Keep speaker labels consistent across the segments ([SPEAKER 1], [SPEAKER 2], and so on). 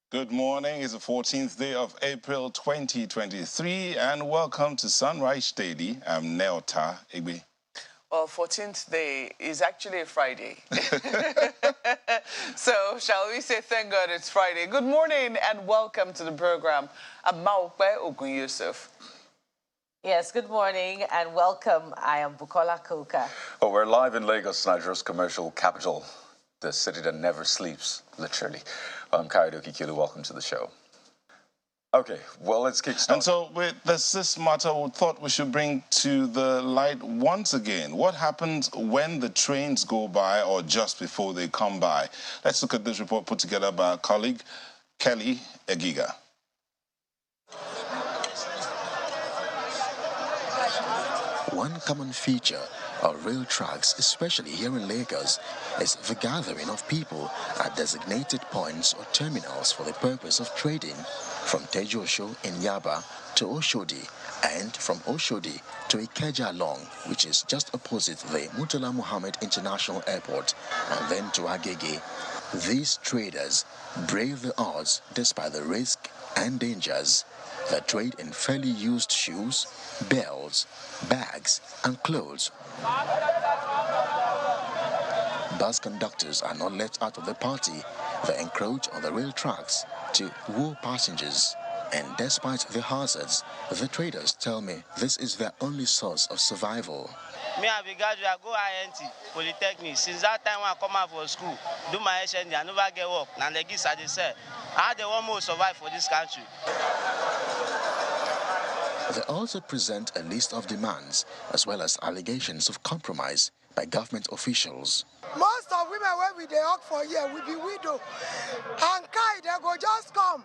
[SPEAKER 1] Good morning. It's the 14th day of April 2023, and welcome to Sunrise Daily. I'm Neota Igbe.
[SPEAKER 2] Well, 14th day is actually a Friday. So, shall we say thank God it's Friday? Good morning and welcome to the program. I'm Maupe Ogun Yusuf.
[SPEAKER 3] Yes, good morning and welcome. I am Bukola Koka.
[SPEAKER 4] Oh, we're live in Lagos, Nigeria's commercial capital, the city that never sleeps, literally. I'm Kaido Kikilu. Welcome to the show. Okay, well, let's kick start.
[SPEAKER 1] And so, with this matter, we thought we should bring to the light once again what happens when the trains go by or just before they come by. Let's look at this report put together by our colleague, Kelly Egiga.
[SPEAKER 5] One common feature of rail tracks, especially here in Lagos, is the gathering of people at designated points or terminals for the purpose of trading, from Tejuosho in Yaba to Oshodi, and from Oshodi to Ikeja Long, which is just opposite the Murtala Muhammad International Airport, and then to Agege. These traders brave the odds despite the risk and dangers. They trade in fairly used shoes, belts, bags, and clothes. Bus conductors are not left out of the party. They encroach on the rail tracks to woo passengers. And despite the hazards, the traders tell me this is their only source of survival.
[SPEAKER 6] Me, I go INT, Polytechnic. Since that time when I come out for school, do my HND, I never get work. Now the kids, they say, how they want more survive for this country.
[SPEAKER 5] They also present a list of demands as well as allegations of compromise by government officials.
[SPEAKER 7] Most of women when we dey work for here will be widow. And they go just come.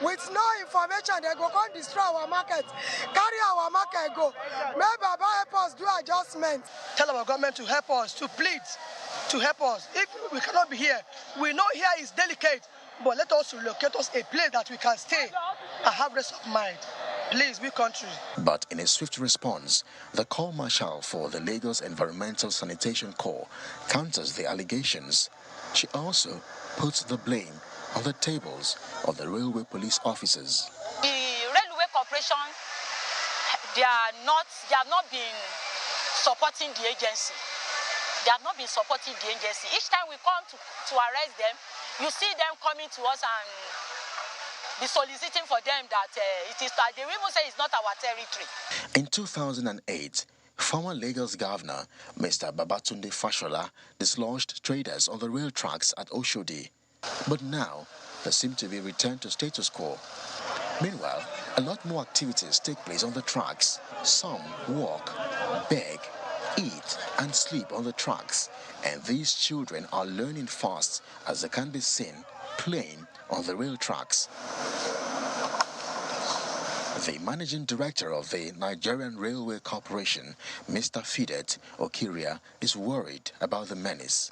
[SPEAKER 7] With no information, they go come destroy our market, carry our market go. Maybe Baba help us do adjustment.
[SPEAKER 8] Tell our government to help us, to plead, to help us. If we cannot be here, we know here is delicate, but let us relocate us a place that we can stay and have rest of mind. Please, we country.
[SPEAKER 5] But in a swift response, the Corps Marshal for the Lagos Environmental Sanitation Corps counters the allegations. She also puts the blame on the tables of the railway police officers.
[SPEAKER 9] The Railway Corporation, they have not been supporting the agency. They have not been supporting the agency. Each time we come to arrest them, you see them coming to us and be soliciting for them that it is, they even say it's not our territory.
[SPEAKER 5] In 2008, former Lagos Governor Mr. Babatunde Fashola dislodged traders on the rail tracks at Oshodi. But now, they seem to be returned to status quo. Meanwhile, a lot more activities take place on the tracks. Some walk, beg, eat, and sleep on the tracks. And these children are learning fast, as they can be seen playing on the rail tracks. The managing director of the Nigerian Railway Corporation, Mr. Fidet Okiria, is worried about the menace.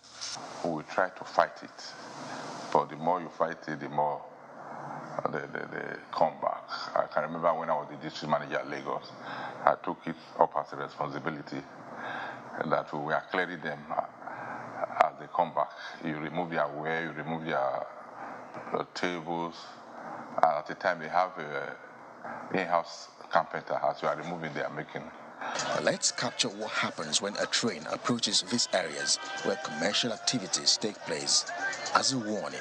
[SPEAKER 10] We will try to fight it, but the more you fight it, the more they come back. I can remember when I was the district manager at Lagos, I took it up as a responsibility that we were clearing them as they come back. You remove their wear, you remove their tables, and at the time they have a in-house carpenter as you are removing their making.
[SPEAKER 5] Let's capture what happens when a train approaches these areas where commercial activities take place as a warning.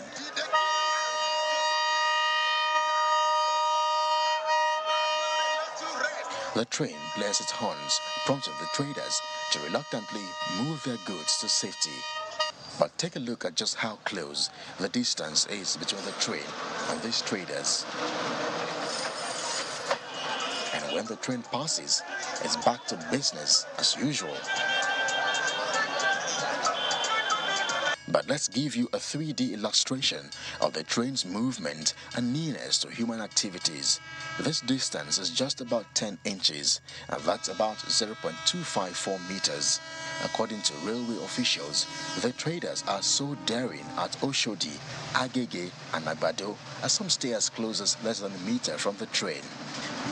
[SPEAKER 5] The train blares its horns, prompting the traders to reluctantly move their goods to safety. But take a look at just how close the distance is between the train and these traders. And when the train passes, it's back to business as usual. But let's give you a 3D illustration of the train's movement and nearness to human activities. This distance is just about 10 inches, and that's about 0.254 meters. According to railway officials, the traders are so daring at Oshodi, Agege, and Agbado, as some stay as close as less than a meter from the train.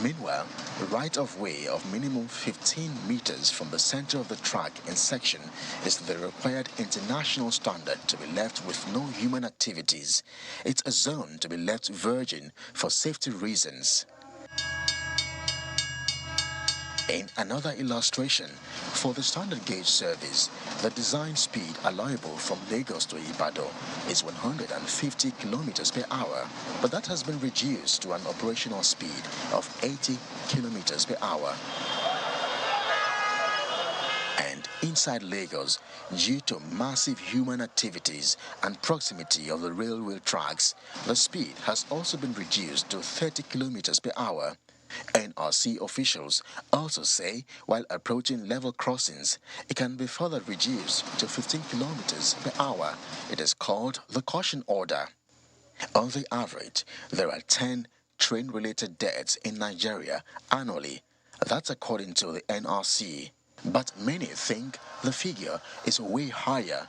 [SPEAKER 5] Meanwhile, right-of-way of minimum 15 meters from the center of the track in section is the required international standard to be left with no human activities. It's a zone to be left virgin for safety reasons. In another illustration, for the standard gauge service, the design speed allowable from Lagos to Ibadan is 150 kilometers per hour, but that has been reduced to an operational speed of 80 kilometers per hour. And inside Lagos, due to massive human activities and proximity of the railway tracks, the speed has also been reduced to 30 kilometers per hour. NRC officials also say while approaching level crossings, it can be further reduced to 15 kilometers per hour. It is called the caution order. On the average, there are 10 train-related deaths in Nigeria annually. That's according to the NRC. But many think the figure is way higher.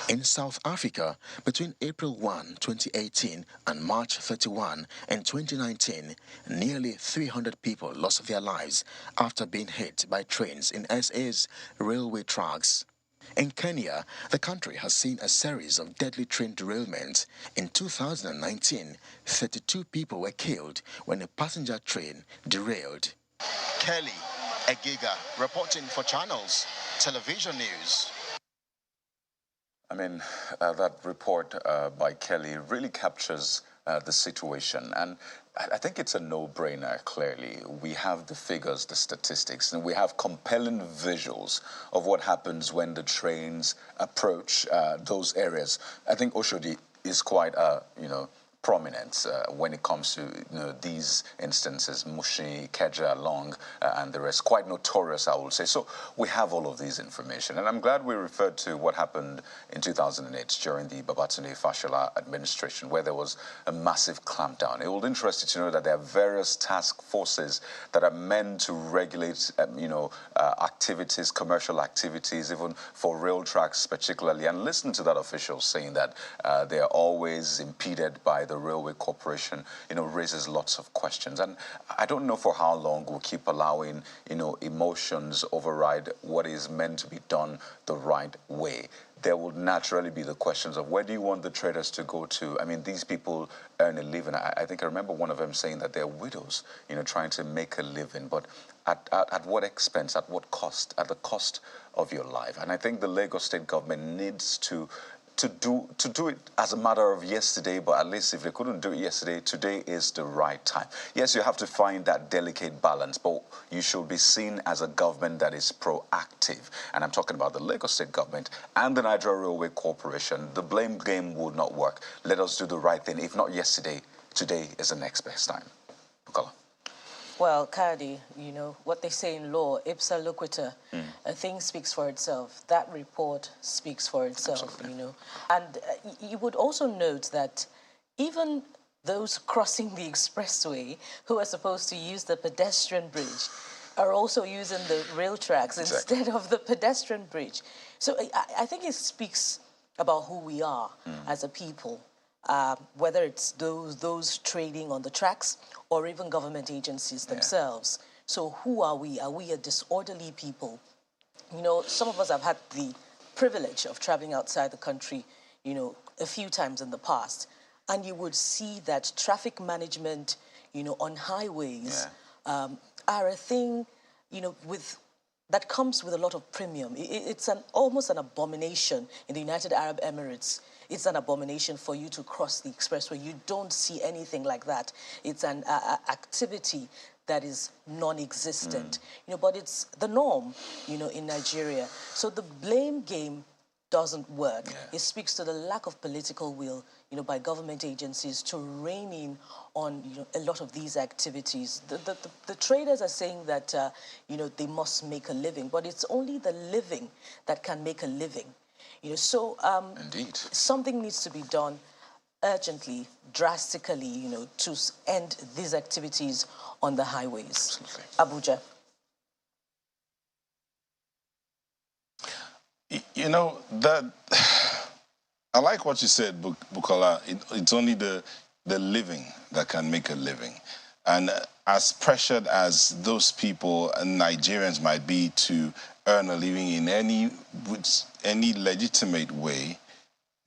[SPEAKER 5] In South Africa, between April 1, 2018 and March 31 in 2019, nearly 300 people lost their lives after being hit by trains in SA's railway tracks. In Kenya, the country has seen a series of deadly train derailments. In 2019, 32 people were killed when a passenger train derailed. Kelly Egiga, reporting for Channels Television News.
[SPEAKER 4] I mean, that report by Kelly really captures the situation. And I think it's a no-brainer, clearly. We have the figures, the statistics, and we have compelling visuals of what happens when the trains approach those areas. I think Oshodi is quite, prominent when it comes to these instances, Mushi, Keja, Long, and the rest. Quite notorious, I would say. So we have all of these information. And I'm glad we referred to what happened in 2008 during the Babatunde Fashola administration, where there was a massive clampdown. It will interest you to know that there are various task forces that are meant to regulate, activities, commercial activities, even for rail tracks particularly. And listen to that official saying that they are always impeded by the Railway Corporation, raises lots of questions. And I don't know for how long we'll keep allowing, emotions override what is meant to be done the right way. There will naturally be the questions of where do you want the traders to go to? I mean, these people earn a living. I think I remember one of them saying that they're widows, trying to make a living. But at what expense, at what cost? At the cost of your life. And I think the Lagos state government needs to do it as a matter of yesterday, but at least if they couldn't do it yesterday, today is the right time. Yes, you have to find that delicate balance, but you should be seen as a government that is proactive. And I'm talking about the Lagos state government and the Nigeria Railway Corporation. The blame game would not work. Let us do the right thing. If not yesterday, today is the next best time. Bukola.
[SPEAKER 3] Well, Kadi, what they say in law, ipsa loquitur, a thing speaks for itself. That report speaks for itself,
[SPEAKER 4] Absolutely.
[SPEAKER 3] And you would also note that even those crossing the expressway who are supposed to use the pedestrian bridge are also using the rail tracks instead of the pedestrian bridge. So I think it speaks about who we are as a people. Whether it's those trading on the tracks or even government agencies themselves. So who are we? Are we a disorderly people? Some of us have had the privilege of traveling outside the country, a few times in the past. And you would see that traffic management, on highways are a thing, that comes with a lot of premium. It's almost an abomination in the United Arab Emirates. It's an abomination for you to cross the expressway. You don't see anything like that. It's an activity that is non-existent. But it's the norm, in Nigeria. So the blame game doesn't work. It speaks to the lack of political will, by government agencies to rein in on, a lot of these activities. The traders are saying that, they must make a living, but it's only the living that can make a living. So
[SPEAKER 4] Indeed.
[SPEAKER 3] Something needs to be done urgently, drastically, to end these activities on the highways.
[SPEAKER 4] Absolutely.
[SPEAKER 3] Abuja.
[SPEAKER 1] That I like what you said, Bukola. It's only the the living that can make a living. And as pressured as those people and Nigerians might be to earn a living in any legitimate way,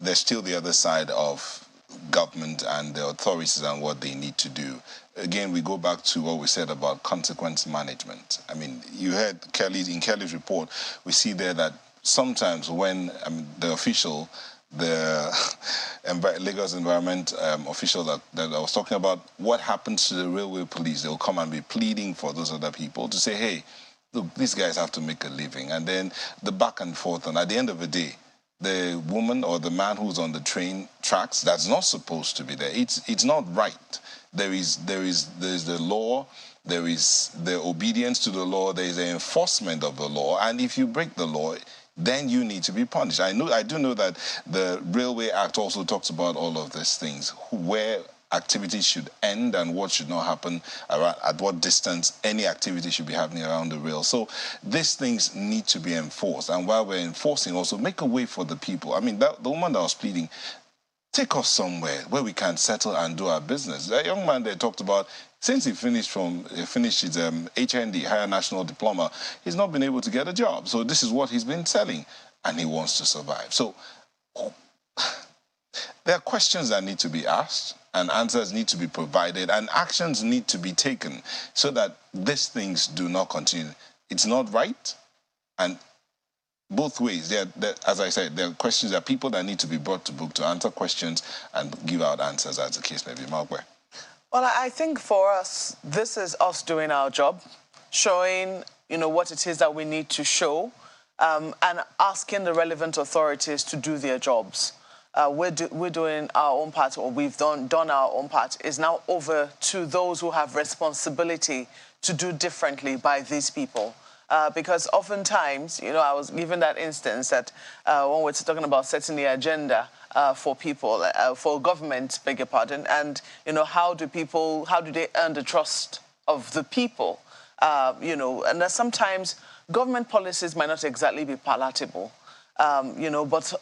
[SPEAKER 1] there's still the other side of government and the authorities and what they need to do. Again, we go back to what we said about consequence management. I mean, you heard in Kelly's report, we see there that sometimes when the official, the Lagos Environment official that I was talking about, what happens to the railway police? They'll come and be pleading for those other people to say, hey, look, these guys have to make a living. And then the back and forth, and at the end of the day, the woman or the man who's on the train tracks, that's not supposed to be there. It's not right. There's the law, there is the obedience to the law, there is the enforcement of the law, and if you break the law, then you need to be punished. I do know that the Railway Act also talks about all of these things, where activities should end and what should not happen, at what distance any activity should be happening around the rail. So these things need to be enforced. And while we're enforcing, also make a way for the people. I mean, the woman that was pleading, take us somewhere where we can settle and do our business. That young man there talked about, since he finished his HND, Higher National Diploma, he's not been able to get a job. So this is what he's been selling, and he wants to survive. So there are questions that need to be asked, and answers need to be provided, and actions need to be taken so that these things do not continue. It's not right, and both ways. As I said, there are questions, there are people that need to be brought to book to answer questions and give out answers, as the case may be. Mark.
[SPEAKER 2] Well, I think for us, this is us doing our job, showing, what it is that we need to show, and asking the relevant authorities to do their jobs. We're doing our own part, or we've done our own part. It's now over to those who have responsibility to do differently by these people. Because oftentimes, I was given that instance that when we're talking about setting the agenda for people, for government, beg your pardon, and, how do they earn the trust of the people? And that sometimes government policies might not exactly be palatable, but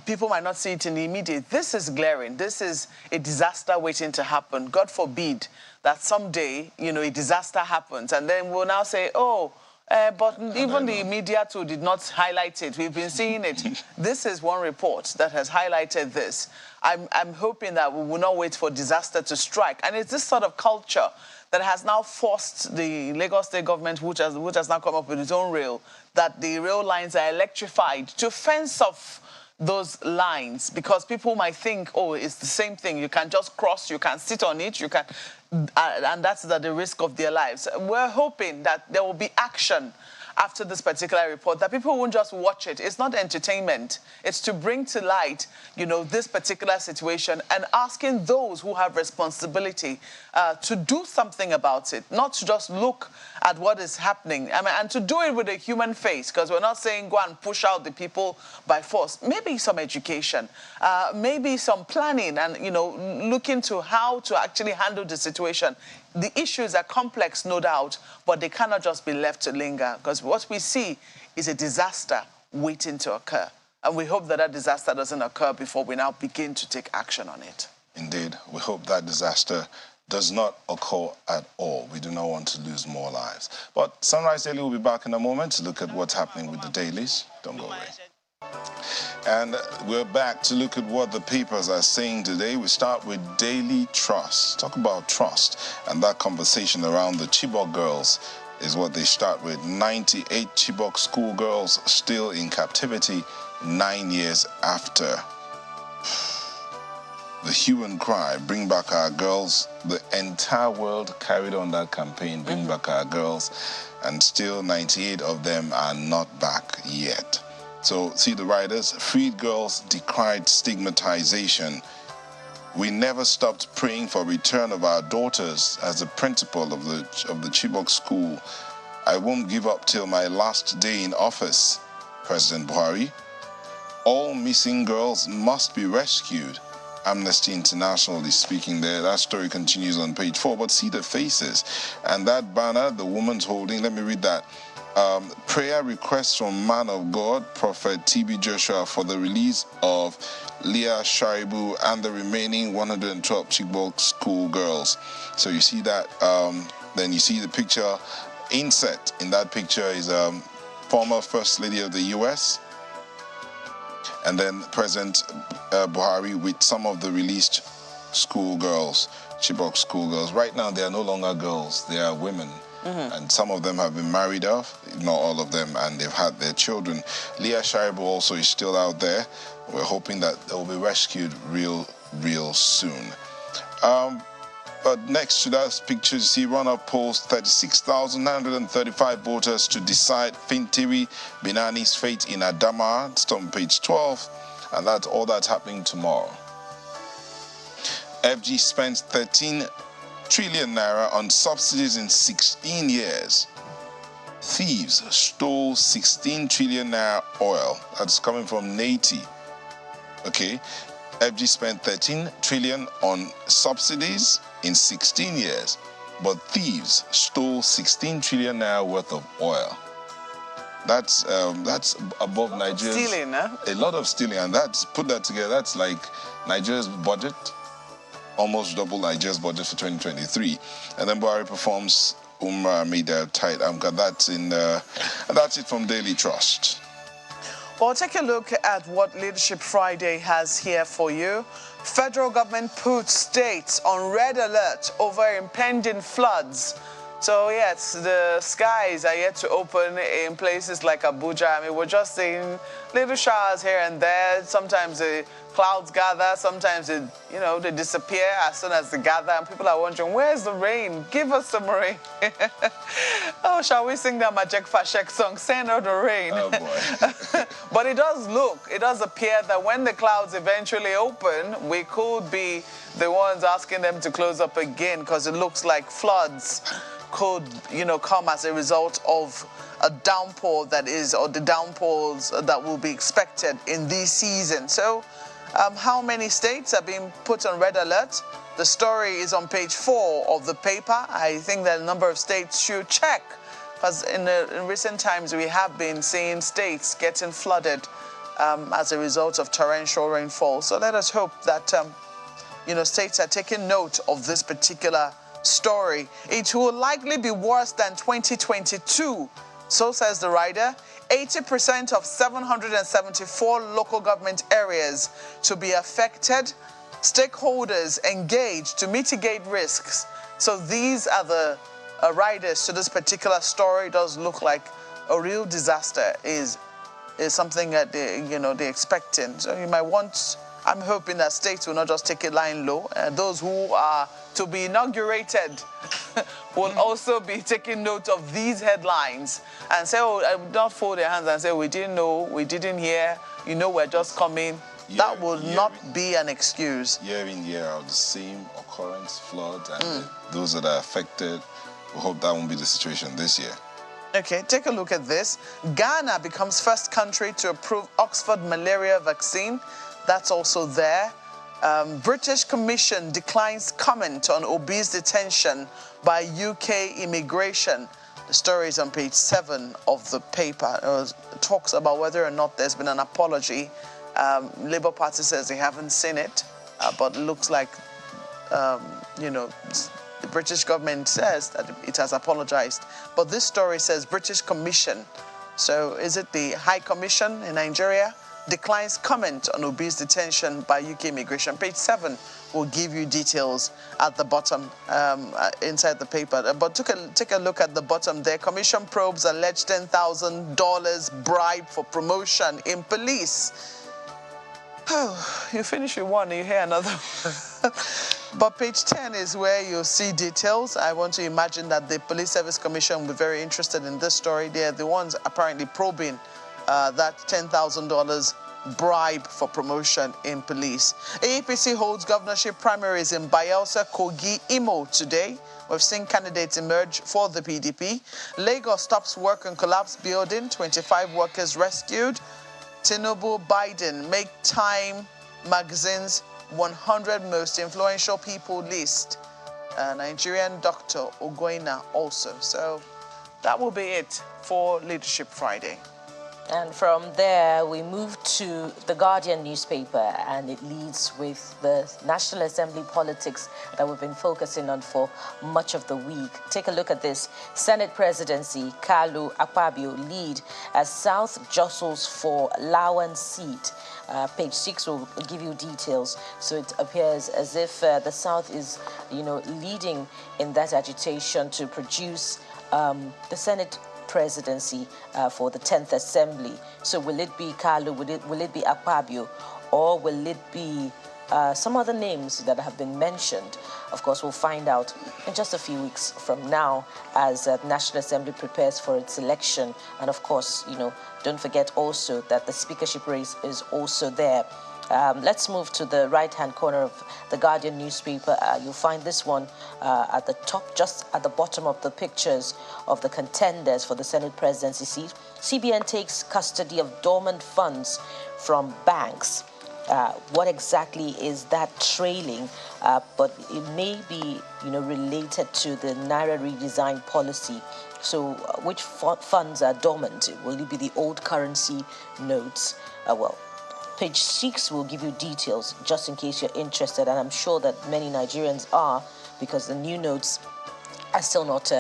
[SPEAKER 2] people might not see it in the immediate. This is glaring. This is a disaster waiting to happen. God forbid that someday, a disaster happens, and then we'll now say, oh, but even the media too did not highlight it. We've been seeing it. This is one report that has highlighted this. I'm hoping that we will not wait for disaster to strike. And it's this sort of culture that has now forced the Lagos State government, which has now come up with its own rail, that the rail lines are electrified to fence off those lines, because people might think, oh, it's the same thing. You can just cross, you can sit on it, you can, and that's at the risk of their lives. We're hoping that there will be action after this particular report, that people won't just watch it. It's not entertainment. It's to bring to light, this particular situation, and asking those who have responsibility to do something about it, not to just look at what is happening, and to do it with a human face, because we're not saying go and push out the people by force. Maybe some education, maybe some planning, and, look into how to actually handle the situation. The issues are complex, no doubt, but they cannot just be left to linger, because what we see is a disaster waiting to occur. And we hope that disaster doesn't occur before we now begin to take action on it.
[SPEAKER 1] Indeed. We hope that disaster does not occur at all. We do not want to lose more lives. But Sunrise Daily will be back in a moment to look at what's happening with the dailies. Don't go away. And we're back to look at what the papers are saying today. We start with Daily Trust. Talk about trust. And that conversation around the Chibok girls is what they start with. 98 Chibok schoolgirls still in captivity 9 years after. The hue and cry, bring back our girls. The entire world carried on that campaign, bring back our girls. And still 98 of them are not back yet. So, see the writers, freed girls decried stigmatization. We never stopped praying for return of our daughters as the principal of the Chibok school. I won't give up till my last day in office, President Buhari. All missing girls must be rescued. Amnesty International is speaking there. That story continues on page 4, but see the faces. And that banner the woman's holding, let me read that. prayer requests from man of God, Prophet TB Joshua, for the release of Leah Sharibu and the remaining 112 Chibok school girls. So you see that, then you see the picture. Inset in that picture is former First Lady of the U.S. and then President Buhari with some of the released schoolgirls, Chibok schoolgirls. Right now, they are no longer girls; they are women. And some of them have been married off, not all of them, and they've had their children. Leah Sharibu also is still out there. We're hoping that they will be rescued real soon. But next to that picture, you see runoff polls 36,935 voters to decide Fintiri Binani's fate in Adama. It's on page 12, and that's all that's happening tomorrow. FG spends 13 trillion naira on subsidies in 16 years. Thieves stole 16 trillion naira oil. That's coming from Nati. Okay. FG spent 13 trillion on subsidies in 16 years, but thieves stole 16 trillion naira worth of oil. That's above Nigeria's
[SPEAKER 2] stealing, huh?
[SPEAKER 1] A lot of stealing, and put that together, that's like Nigeria's budget. Almost double Nigeria's budget for 2023. And then Buhari performs Umrah Media Tight. That's it from Daily Trust.
[SPEAKER 2] Well, take a look at what Leadership Friday has here for you. Federal government puts states on red alert over impending floods. So, yes, the skies are yet to open in places like Abuja. I mean, we're just seeing little showers here and there. Sometimes the clouds gather, sometimes they disappear as soon as they gather, and people are wondering, where's the rain? Give us some rain. Oh, shall we sing that Majek Fashek song, Send Out the Rain?
[SPEAKER 1] Oh, boy.
[SPEAKER 2] But it does appear that when the clouds eventually open, we could be the ones asking them to close up again, because it looks like floods could, come as a result of a downpour that is, or the downpours that will be expected in this season. So, how many states are being put on red alert? The story is on page 4 of the paper. I think that a number of states should check, because in recent times we have been seeing states getting flooded as a result of torrential rainfall. So let us hope that states are taking note of this particular story. It will likely be worse than 2022, so says the writer. 80% of 774 local government areas to be affected. Stakeholders engaged to mitigate risks. So these are the riders to this particular story. It does look like a real disaster is something that they're expecting. So you might want. I'm hoping that states will not just take it lying low. Those who are to be inaugurated will also be taking note of these headlines and say, don't fold their hands and say, we didn't know, we didn't hear, we're just coming. That will not be an excuse.
[SPEAKER 1] Year in, year out, the same occurrence, floods, and those that are affected. We hope that won't be the situation this year.
[SPEAKER 2] Okay, take a look at this. Ghana becomes first country to approve Oxford malaria vaccine. That's also there. British Commission declines comment on obese detention by UK immigration. The story is on page 7 of the paper. It talks about whether or not there's been an apology. Labour Party says they haven't seen it, but it looks like, the British government says that it has apologized. But this story says British Commission. So is it the High Commission in Nigeria? Declines comment on obese detention by UK immigration. Page 7 will give you details at the bottom inside the paper. But take a look at the bottom there. Commission probes alleged $10,000 bribe for promotion in police. Oh, you finish with one and you hear another. But page 10 is where you'll see details. I want to imagine that the Police Service Commission will be very interested in this story. They're the ones apparently probing that $10,000 bribe for promotion in police. APC holds governorship primaries in Bayelsa, Kogi, Imo today. We've seen candidates emerge for the PDP. Lagos stops work on collapsed building, 25 workers rescued. Tinubu, Biden make Time magazine's 100 most influential people list. Nigerian doctor Ogoina also. So that will be it for Leadership Friday.
[SPEAKER 3] And from there, we move to the Guardian newspaper, and it leads with the National Assembly politics that we've been focusing on for much of the week. Take a look at this. Senate presidency, Kalu Akpabio lead as South jostles for Lawan seat. Page 6 will give you details. So it appears as if the South is, leading in that agitation to produce the Senate presidency for the 10th Assembly. So will it be Kalu, will it be Akpabio, or will it be some other names that have been mentioned? Of course, we'll find out in just a few weeks from now as the National Assembly prepares for its election. And of course, don't forget also that the speakership race is also there. Let's move to the right-hand corner of the Guardian newspaper. You'll find this one at the top, just at the bottom of the pictures of the contenders for the Senate presidency seat. CBN takes custody of dormant funds from banks. What exactly is that trailing? But it may be, related to the Naira redesign policy. So which funds are dormant? Will it be the old currency notes? Page 6 will give you details just in case you're interested, and I'm sure that many Nigerians are, because the new notes are still not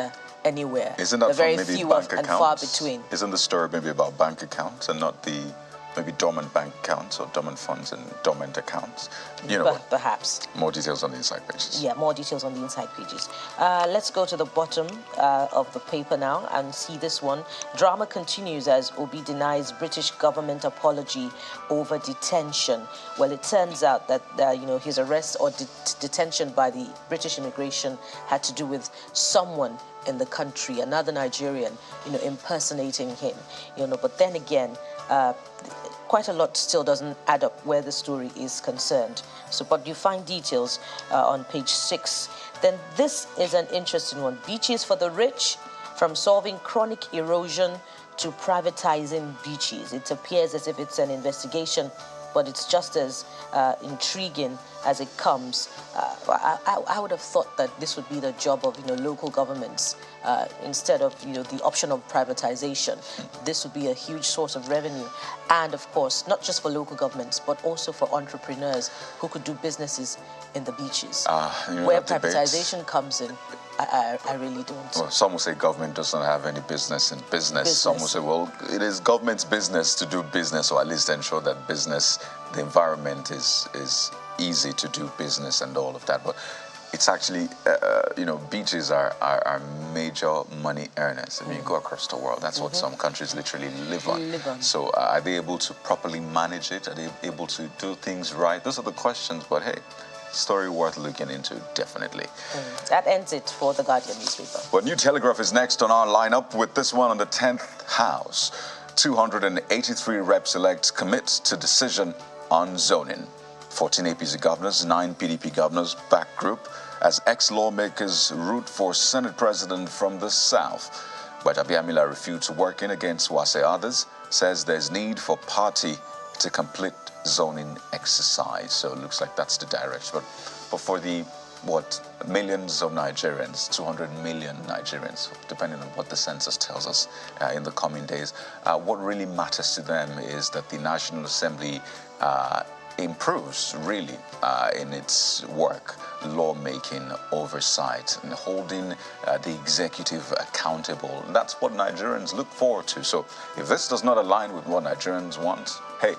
[SPEAKER 3] anywhere.
[SPEAKER 4] Isn't that
[SPEAKER 3] very
[SPEAKER 4] maybe
[SPEAKER 3] few
[SPEAKER 4] bank
[SPEAKER 3] and
[SPEAKER 4] accounts?
[SPEAKER 3] far between.
[SPEAKER 4] Isn't the story maybe about bank accounts and not the maybe dormant bank accounts or dormant funds and dormant accounts?
[SPEAKER 3] Perhaps.
[SPEAKER 4] More details on the inside pages.
[SPEAKER 3] Yeah, more details on the inside pages. Let's go to the bottom of the paper now and see this one. Drama continues as Obi denies British government apology over detention. Well, it turns out that, his arrest or detention by the British immigration had to do with someone in the country, another Nigerian, impersonating him. But then again, quite a lot still doesn't add up where the story is concerned. But you find details on page 6. Then this is an interesting one. Beaches for the rich, from solving chronic erosion to privatizing beaches. It appears as if it's an investigation, but it's just as intriguing as it comes. I would have thought that this would be the job of local governments instead of the option of privatization. This would be a huge source of revenue, and of course not just for local governments but also for entrepreneurs who could do businesses in the beaches. Where privatization comes in, I really don't.
[SPEAKER 4] Well, some will say government does not have any business in business. Some will say, well, it is government's business to do business, or at least ensure that business, the environment is easy to do business and all of that. But it's actually, beaches are major money earners. I mean, go across the world. That's what some countries literally live on. So are they able to properly manage it? Are they able to do things right? Those are the questions, but hey, story worth looking into, definitely.
[SPEAKER 3] That ends it for the Guardian newspaper.
[SPEAKER 4] Well, New Telegraph is next on our lineup with this one on the 10th House. 283 reps elect commit to decision on zoning. 14 APC governors, 9 PDP governors back group as ex-lawmakers root for Senate president from the South. But Abiamila refused to work in against Wase. Others says there's need for party to complete zoning exercise. So it looks like that's the direction. But for the, millions of Nigerians, 200 million Nigerians, depending on what the census tells us in the coming days, what really matters to them is that the National Assembly improves really in its work, lawmaking, oversight, and holding the executive accountable. And that's what Nigerians look forward to. So if this does not align with what Nigerians want, hey,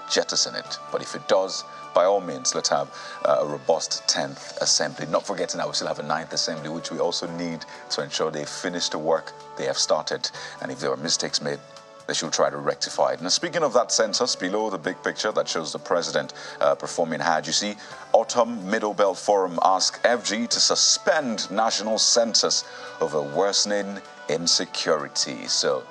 [SPEAKER 4] jettison it. But if it does, by all means, let's have a robust 10th Assembly. Not forgetting that we still have a 9th Assembly, which we also need to ensure they finish the work they have started. And if there are mistakes made, they should try to rectify it. Now, speaking of that census, below the big picture that shows the president performing Hajj, you see Autumn Middle Belt Forum ask FG to suspend national census over worsening insecurity. So,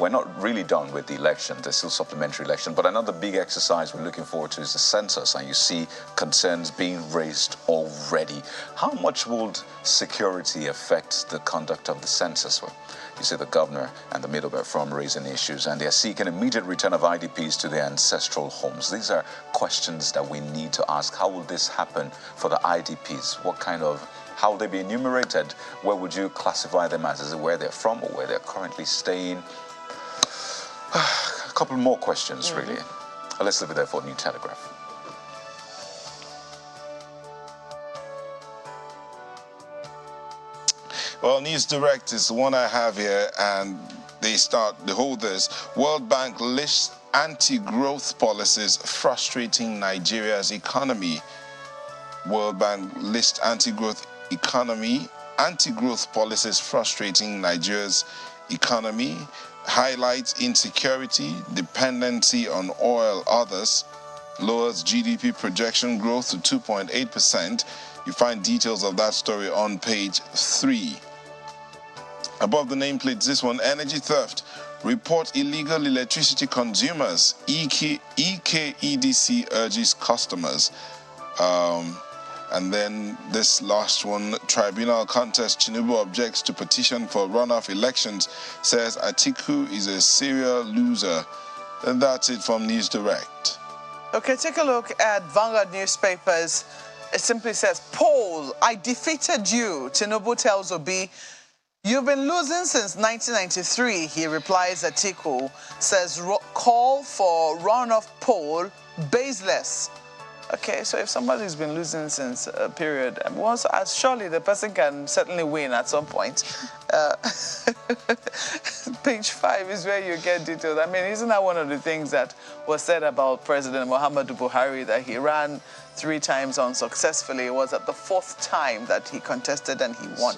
[SPEAKER 4] we're not really done with the election. There's still supplementary election. But another big exercise we're looking forward to is the census. And you see concerns being raised already. How much would security affect the conduct of the census? Well, you see the governor and the Middle Belt Forum raising issues, and they're seeking immediate return of IDPs to their ancestral homes. These are questions that we need to ask. How will this happen for the IDPs? What kind of How will they be enumerated? Where would you classify them as? Is it where they're from or where they're currently staying? A couple more questions, really. Let's leave it there for New Telegraph.
[SPEAKER 1] Well, News Direct is the one I have here, and they hold this. World Bank lists anti-growth policies frustrating Nigeria's economy. World Bank lists anti-growth policies frustrating Nigeria's economy, highlights insecurity, dependency on oil, others, lowers GDP projection growth to 2.8%. You find details of that story on page 3. Above the nameplates, this one, energy theft. Report illegal electricity consumers. EKEDC urges customers. And then this last one, tribunal contest. Tinubu objects to petition for runoff elections. Says Atiku is a serial loser. And that's it from News Direct.
[SPEAKER 2] Okay, take a look at Vanguard newspapers. It simply says, poll, I defeated you. Tinubu tells Obi, you've been losing since 1993, he replies. Atiku says, call for runoff poll, baseless. Okay, so if somebody's been losing since a period, surely the person can certainly win at some point. Page 5 is where you get details. I mean, isn't that one of the things that was said about President Muhammadu Buhari, that he ran 3 times unsuccessfully? It was at the 4th time that he contested and he won.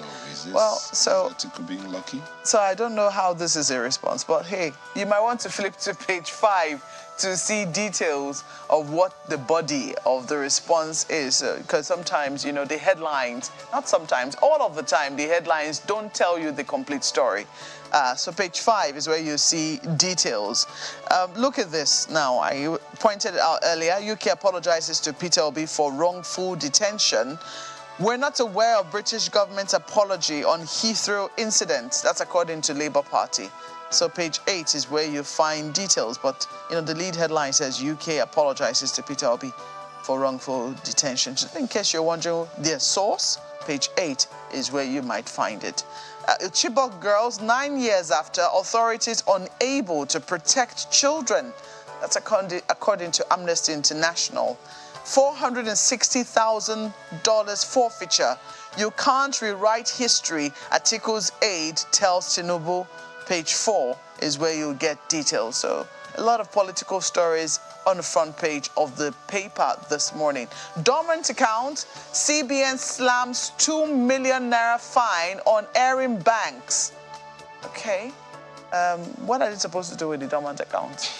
[SPEAKER 1] So Atiku being lucky? So
[SPEAKER 2] I don't know how this is a response, but hey, you might want to flip to page 5 to see details of what the body of the response is. Because sometimes, you know, the headlines, not sometimes, all of the time, the headlines don't tell you the complete story. So page 5 is where you see details. Look at this now. I pointed it out earlier. UK apologizes to Peter Obi for wrongful detention. We're not aware of British government's apology on Heathrow incident. That's according to Labour Party. So page 8 is where you find details. But, you know, the lead headline says UK apologizes to Peter Obi for wrongful detention. Just in case you're wondering their source, page 8 is where you might find it. Chibok girls, 9 years after, authorities unable to protect children. That's according to Amnesty International. $460,000 forfeiture. You can't rewrite history. Atiku's aide tells Tinubu. Page 4 is where you'll get details. So a lot of political stories on the front page of the paper this morning. Dormant account, CBN slams 2 million naira fine on erring banks. Okay, what are they supposed to do with the dormant account?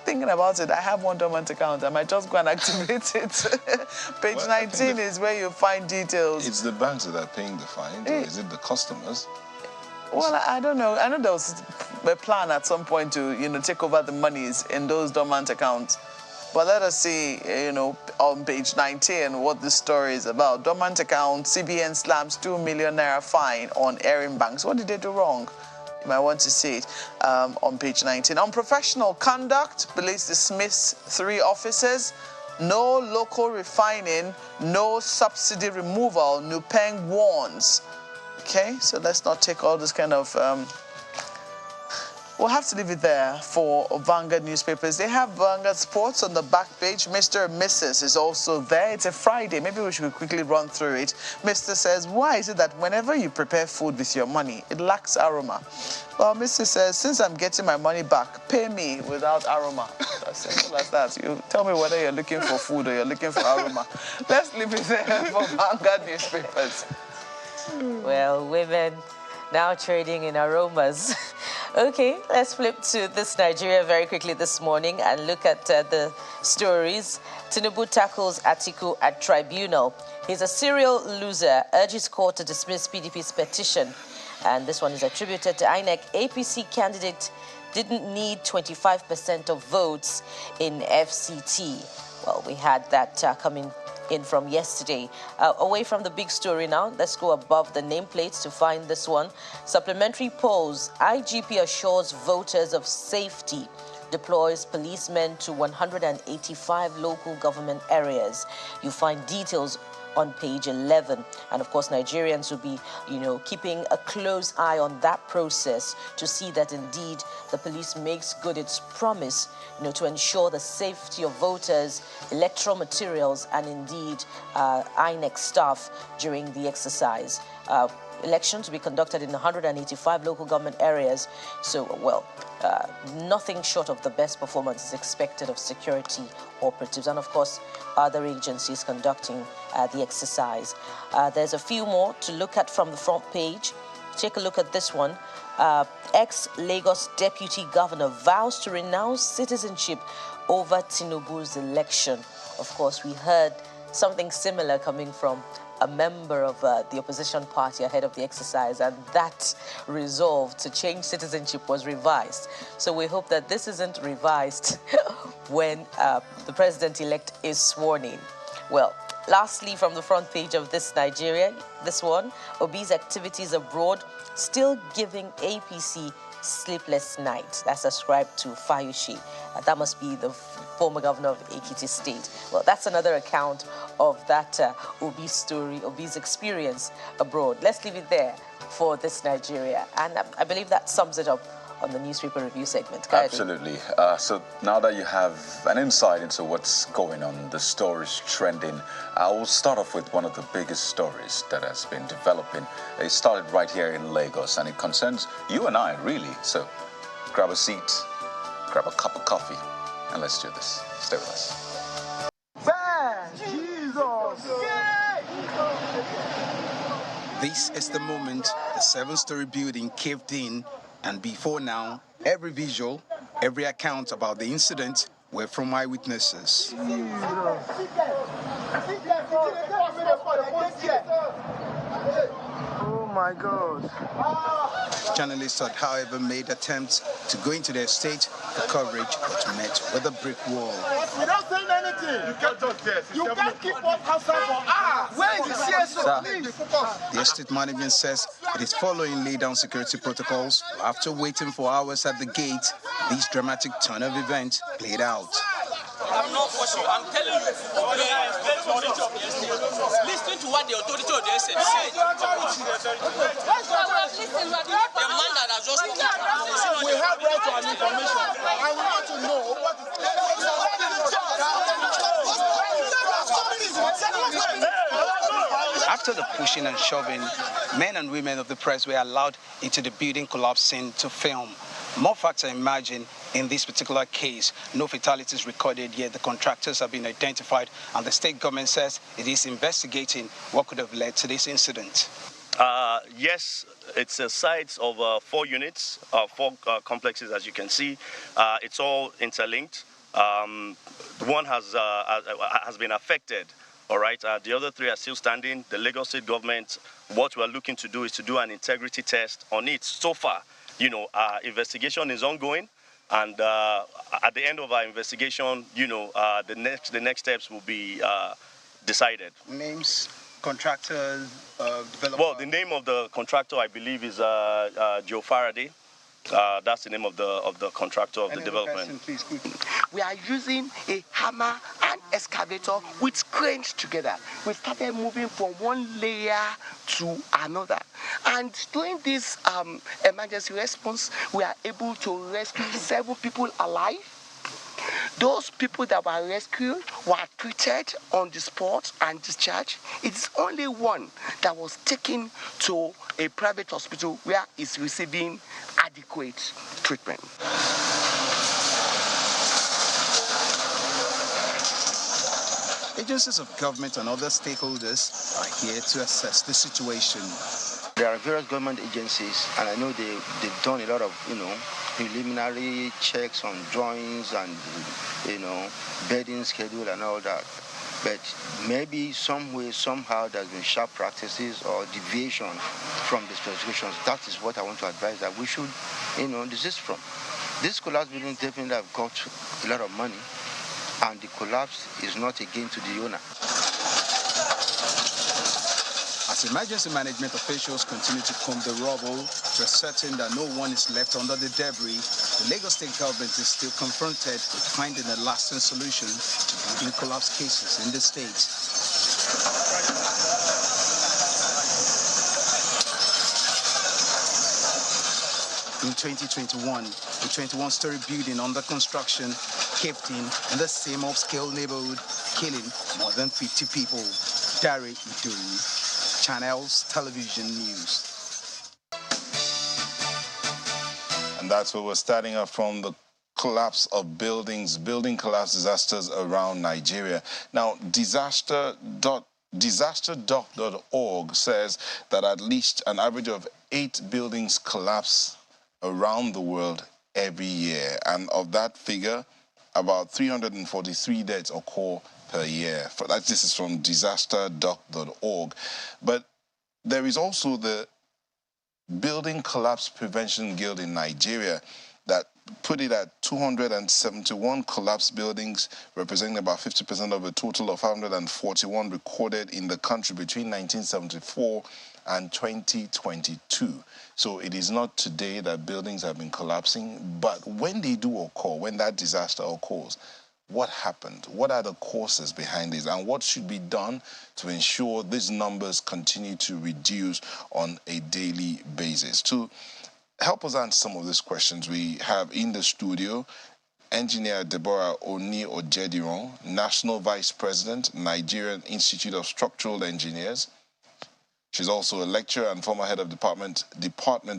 [SPEAKER 2] Thinking about it, I have one dormant account. I might just go and activate it. Page 19 is where you find details.
[SPEAKER 1] It's the banks that are paying the fine, or is it the customers?
[SPEAKER 2] Well, I don't know. I know there was a plan at some point to, you know, take over the monies in those dormant accounts. But let us see, you know, on page 19 what the story is about. Dormant account, CBN slams 2 million naira fine on erring banks. What did they do wrong? You might want to see it on page 19. On professional conduct, police dismiss 3 officers. No local refining, no subsidy removal, Nupeng warns. Okay, so let's not take all this kind of... We'll have to leave it there for Vanguard newspapers. They have Vanguard Sports on the back page. Mr. and Mrs. is also there. It's a Friday. Maybe we should quickly run through it. Mr. says, why is it that whenever you prepare food with your money, it lacks aroma? Well, Mrs. says, since I'm getting my money back, pay me without aroma. As simple as that. You tell me whether you're looking for food or you're looking for aroma. Let's leave it there for Vanguard newspapers.
[SPEAKER 3] Well, women now trading in aromas. Okay, let's flip to this Nigeria very quickly this morning and look at the stories. Tinubu tackles Atiku at tribunal. He's a serial loser, urges court to dismiss PDP's petition. And this one is attributed to INEC. APC candidate didn't need 25% of votes in FCT. Well, we had that coming in from yesterday. Away from the big story now, let's go above the nameplates to find this one. Supplementary polls. IGP assures voters of safety. Deploys policemen to 185 local government areas. You find details on page 11. And of course, Nigerians will be, keeping a close eye on that process to see that indeed the police makes good its promise, to ensure the safety of voters, electoral materials, and indeed INEC staff during the exercise. Elections will be conducted in 185 local government areas. So, nothing short of the best performance is expected of security operatives and, of course, other agencies conducting the exercise. There's a few more to look at from the front page. Take a look at this one. Ex-Lagos Deputy Governor vows to renounce citizenship over Tinubu's election. Of course, we heard something similar coming from a member of the opposition party ahead of the exercise, and that resolve to change citizenship was revised. So we hope that this isn't revised when the president-elect is sworn in. Well, lastly, from the front page of this Nigeria, this one, Obi's activities abroad still giving APC sleepless night. That's ascribed to Fayushi. That must be the former governor of Ekiti State. Well, that's another account of that Obi's story, Obi's experience abroad. Let's leave it there for this Nigeria. And I believe that sums it up on the newspaper review segment.
[SPEAKER 4] Absolutely. So now that you have an insight into what's going on, the stories trending, I will start off with one of the biggest stories that has been developing. It started right here in Lagos, and it concerns you and I, really. So grab a seat, grab a cup of coffee, and let's do this. Stay with us.
[SPEAKER 11] This is the moment the 7-story building caved in, and before now, every visual, every account about the incident were from eyewitnesses.
[SPEAKER 12] Oh my God.
[SPEAKER 11] Journalists had, however, made attempts to go into the estate for coverage, but met with a brick wall.
[SPEAKER 12] We don't say anything. You can't talk there. You can't keep us outside for hours. Where is the CSO? Please focus.
[SPEAKER 11] The estate management says it is following laid-down security protocols. After waiting for hours at the gate, this dramatic turn of events played out.
[SPEAKER 13] I'm not forcing you. I'm telling you. Listen to what the authority of the estate said. The man that has just spoken.
[SPEAKER 12] We have right to an information. I want to know what is.
[SPEAKER 11] After the pushing and shoving, men and women of the press were allowed into the building collapse scene to film. More facts are emerging in this particular case. No fatalities recorded yet. The contractors have been identified, and the state government says it is investigating what could have led to this incident.
[SPEAKER 14] Yes, it's a site of 4 units, 4 complexes, as you can see. It's all interlinked. One has been affected. All right. The other 3 are still standing. The Lagos State government, what we're looking to do is to do an integrity test on it. So far, our investigation is ongoing, and at the end of our investigation, the next steps will be decided.
[SPEAKER 11] Names, contractors, developers?
[SPEAKER 14] Well, the name of the contractor, I believe, is Joe Faraday. That's the name of the contractor of the development.
[SPEAKER 15] We are using a hammer and excavator with cranes together. We started moving from one layer to another. And during this emergency response, we are able to rescue 7 people alive. Those people that were rescued were treated on the spot and discharged. It's only one that was taken to a private hospital where he's receiving adequate treatment.
[SPEAKER 11] Agencies of government and other stakeholders are here to assess the situation.
[SPEAKER 16] There are various government agencies, and I know they've done a lot of, preliminary checks on drawings and, bedding schedule and all that. But maybe some way, somehow, there's been sharp practices or deviation from the specifications. That is what I want to advise that we should, desist from. This collapse building definitely have got a lot of money, and the collapse is not a gain to the owner.
[SPEAKER 11] As emergency management officials continue to comb the rubble to ascertain that no one is left under the debris, the Lagos State government is still confronted with finding a lasting solution to building collapse cases in the state. In 2021, a 21-story building under construction kept in the same upscale neighborhood, killing more than 50 people. Dari Idori, Channels Television News.
[SPEAKER 1] And that's where we're starting up from, the collapse of buildings, building collapse disasters around Nigeria. Now, disasterdoc.org says that at least an average of 8 buildings collapse around the world every year. And of that figure, about 343 deaths occur per year. This is from disasterdoc.org. But there is also the Building Collapse Prevention Guild in Nigeria that put it at 271 collapsed buildings, representing about 50% of a total of 541 recorded in the country between 1974 and 2022. So it is not today that buildings have been collapsing, but when they do occur, when that disaster occurs, what happened? What are the causes behind this? And what should be done to ensure these numbers continue to reduce on a daily basis? To help us answer some of these questions, we have in the studio Engineer Deborah Oni-Ojediran, National Vice President, Nigerian Institute of Structural Engineers. She's also a lecturer and former head of Department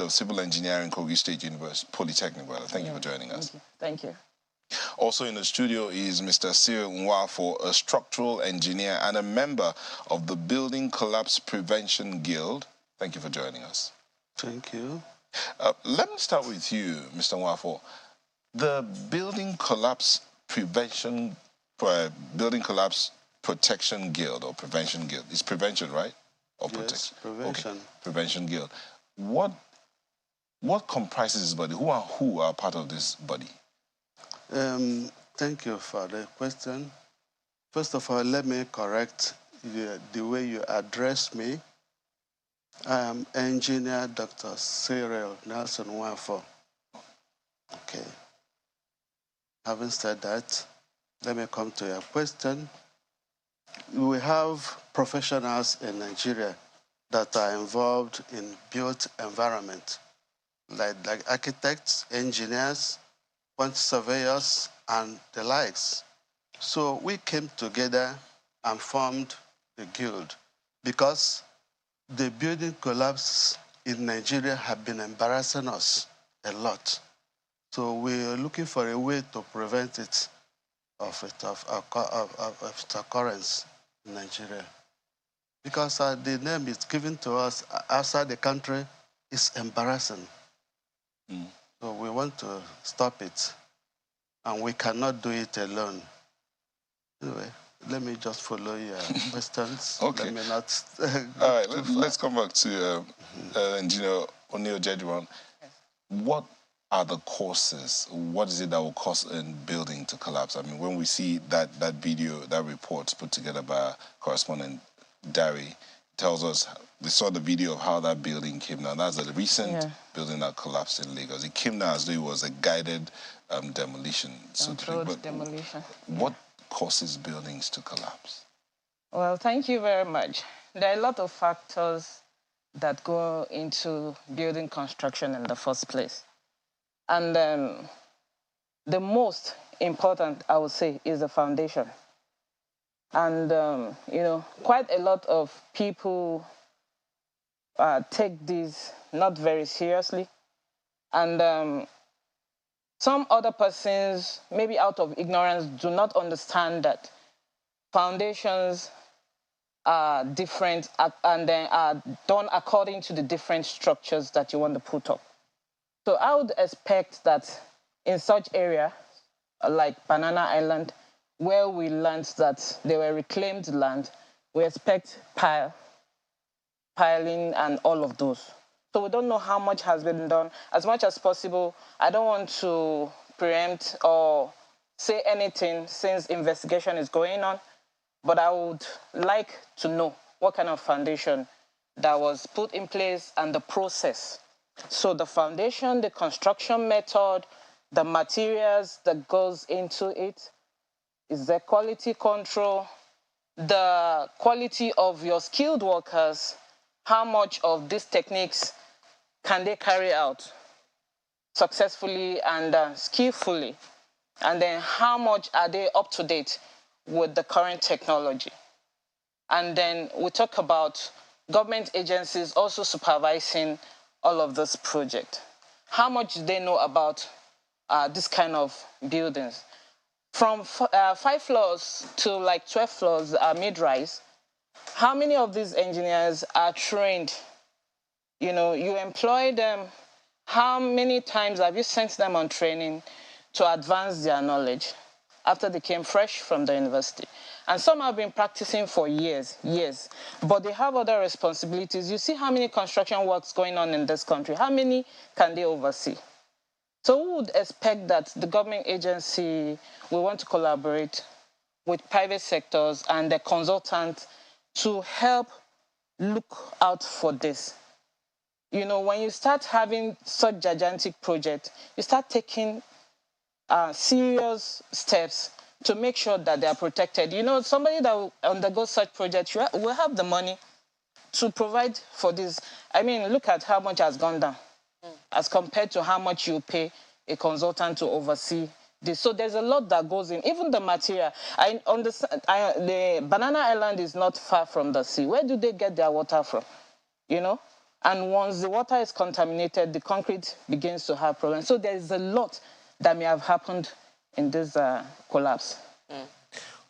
[SPEAKER 1] of Civil Engineering, Kogi State University Polytechnic. Well, thank you for joining us.
[SPEAKER 17] Thank you.
[SPEAKER 1] Also in the studio is Mr. Cyril Nwafo, a structural engineer and a member of the Building Collapse Prevention Guild. Thank you for joining us.
[SPEAKER 18] Thank you.
[SPEAKER 1] Let me start with you, Mr. Nwafo. The Building Collapse Protection Guild or Prevention Guild. It's prevention, right? Or
[SPEAKER 18] yes, prevention.
[SPEAKER 1] Okay. Prevention Guild. What comprises this body? Who are part of this body?
[SPEAKER 18] Thank you for the question. First of all, let me correct the way you address me. I am Engineer Dr. Cyril Nelson Nwafo. Okay. Having said that, let me come to your question. We have professionals in Nigeria that are involved in built environment, like architects, engineers, quantity surveyors, and the likes. So we came together and formed the guild because the building collapse in Nigeria have been embarrassing us a lot. So we're looking for a way to prevent it of its occurrence in Nigeria. Because the name is given to us outside the country is embarrassing. So we want to stop it, and we cannot do it alone. Anyway, let me just follow your questions.
[SPEAKER 1] Okay.
[SPEAKER 18] Let me not
[SPEAKER 1] all right, let's come back to Engineer Oni-Ojediran. What are the causes? What is it that will cause a building to collapse? I mean, when we see that video, that report put together by correspondent Dari, tells us, we saw the video of how that building came down. That's a recent building that collapsed in Lagos. It came down as though it was a guided demolition.
[SPEAKER 17] Controlled demolition.
[SPEAKER 1] What causes buildings to collapse?
[SPEAKER 17] Well, thank you very much. There are a lot of factors that go into building construction in the first place. And the most important, I would say, is the foundation. And, quite a lot of people take this not very seriously. And some other persons, maybe out of ignorance, do not understand that foundations are different and then are done according to the different structures that you want to put up. So I would expect that in such area, like Banana Island, where we learned that they were reclaimed land, we expect piling and all of those. So we don't know how much has been done. As much as possible, I don't want to preempt or say anything since investigation is going on, but I would like to know what kind of foundation that was put in place and the process. So the foundation, the construction method, the materials that goes into it, is the quality control, the quality of your skilled workers, how much of these techniques can they carry out? successfully and skillfully? And then how much are they up to date with the current technology? And then we talk about government agencies also supervising all of this project. How much do they know about this kind of buildings? From 5 floors to like 12 floors mid-rise, how many of these engineers are trained? You know, you employ them. How many times have you sent them on training to advance their knowledge after they came fresh from the university? And some have been practicing for years, but they have other responsibilities. You see how many construction works going on in this country. How many can they oversee? So we would expect that the government agency will want to collaborate with private sectors and the consultants to help look out for this. You know, when you start having such gigantic projects, you start taking serious steps to make sure that they are protected. You know, somebody that will undergo such projects will have the money to provide for this. I mean, look at how much has gone down as compared to how much you pay a consultant to oversee this. So there's a lot that goes in, even the material. I understand the Banana Island is not far from the sea. Where do they get their water from? You know? And once the water is contaminated, the concrete begins to have problems. So there's a lot that may have happened in this collapse.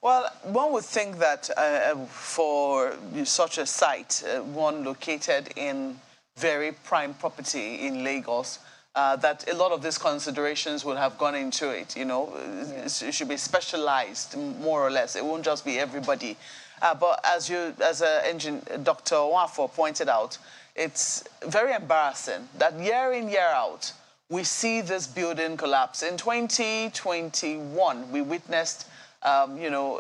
[SPEAKER 2] Well, one would think that for such a site, one located in very prime property in Lagos, that a lot of these considerations would have gone into it, you know. It should be specialized, more or less. It won't just be everybody. But as Dr. Nwafor pointed out, it's very embarrassing that year in, year out, we see this building collapse. In 2021, we witnessed, you know,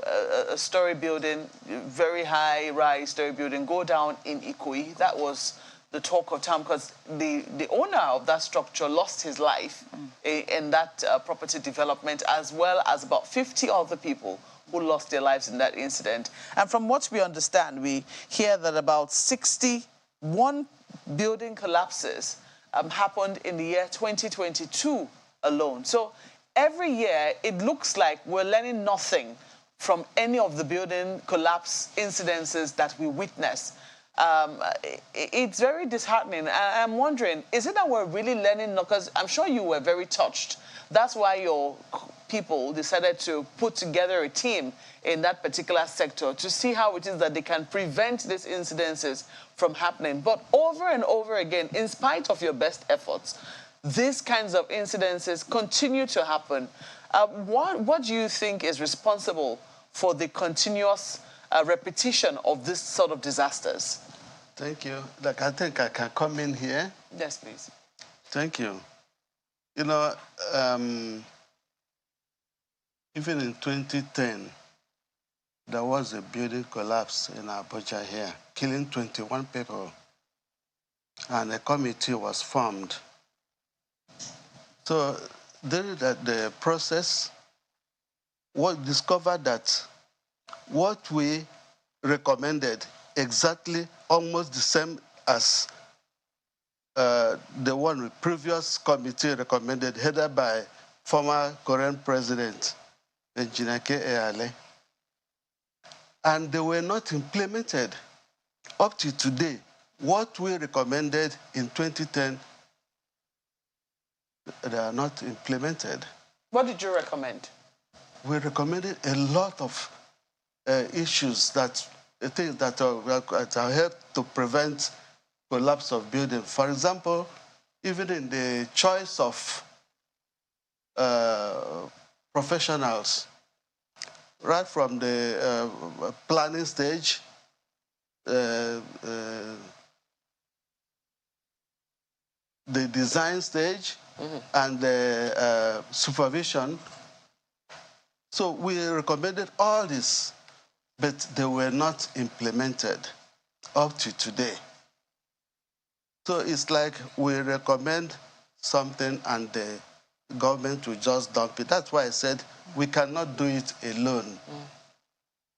[SPEAKER 2] a story building, very high-rise story building, go down in Ikoyi. That was the talk of town because the owner of that structure lost his life in that property development, as well as about 50 other people who lost their lives in that incident. And from what we understand, we hear that about 61 building collapses happened in the year 2022 alone. So every year, it looks like we're learning nothing from any of the building collapse incidences that we witness. It's very disheartening. I'm wondering, is it that we're really learning? Because I'm sure you were very touched. That's why your people decided to put together a team in that particular sector to see how it is that they can prevent these incidences from happening. But over and over again, in spite of your best efforts, these kinds of incidences continue to happen. What do you think is responsible for the continuous repetition of this sort of disasters?
[SPEAKER 18] Thank you. Like, I think I can come in here.
[SPEAKER 2] Yes, please.
[SPEAKER 18] Thank you. You know, even in 2010, there was a building collapse in Abuja here, killing 21 people. And a committee was formed. So during the process, we discovered that what we recommended exactly almost the same as the one the previous committee recommended, headed by former Korean president, Engineer K.A. Ale. And they were not implemented. Up to today, what we recommended in 2010, they are not implemented.
[SPEAKER 2] What did you recommend?
[SPEAKER 18] We recommended a lot of issues that are help to prevent collapse of buildings. For example, even in the choice of professionals, right from the planning stage, the design stage, and the supervision. So we recommended all this, but they were not implemented up to today. So it's like we recommend something and the government will just dump it. That's why I said we cannot do it alone.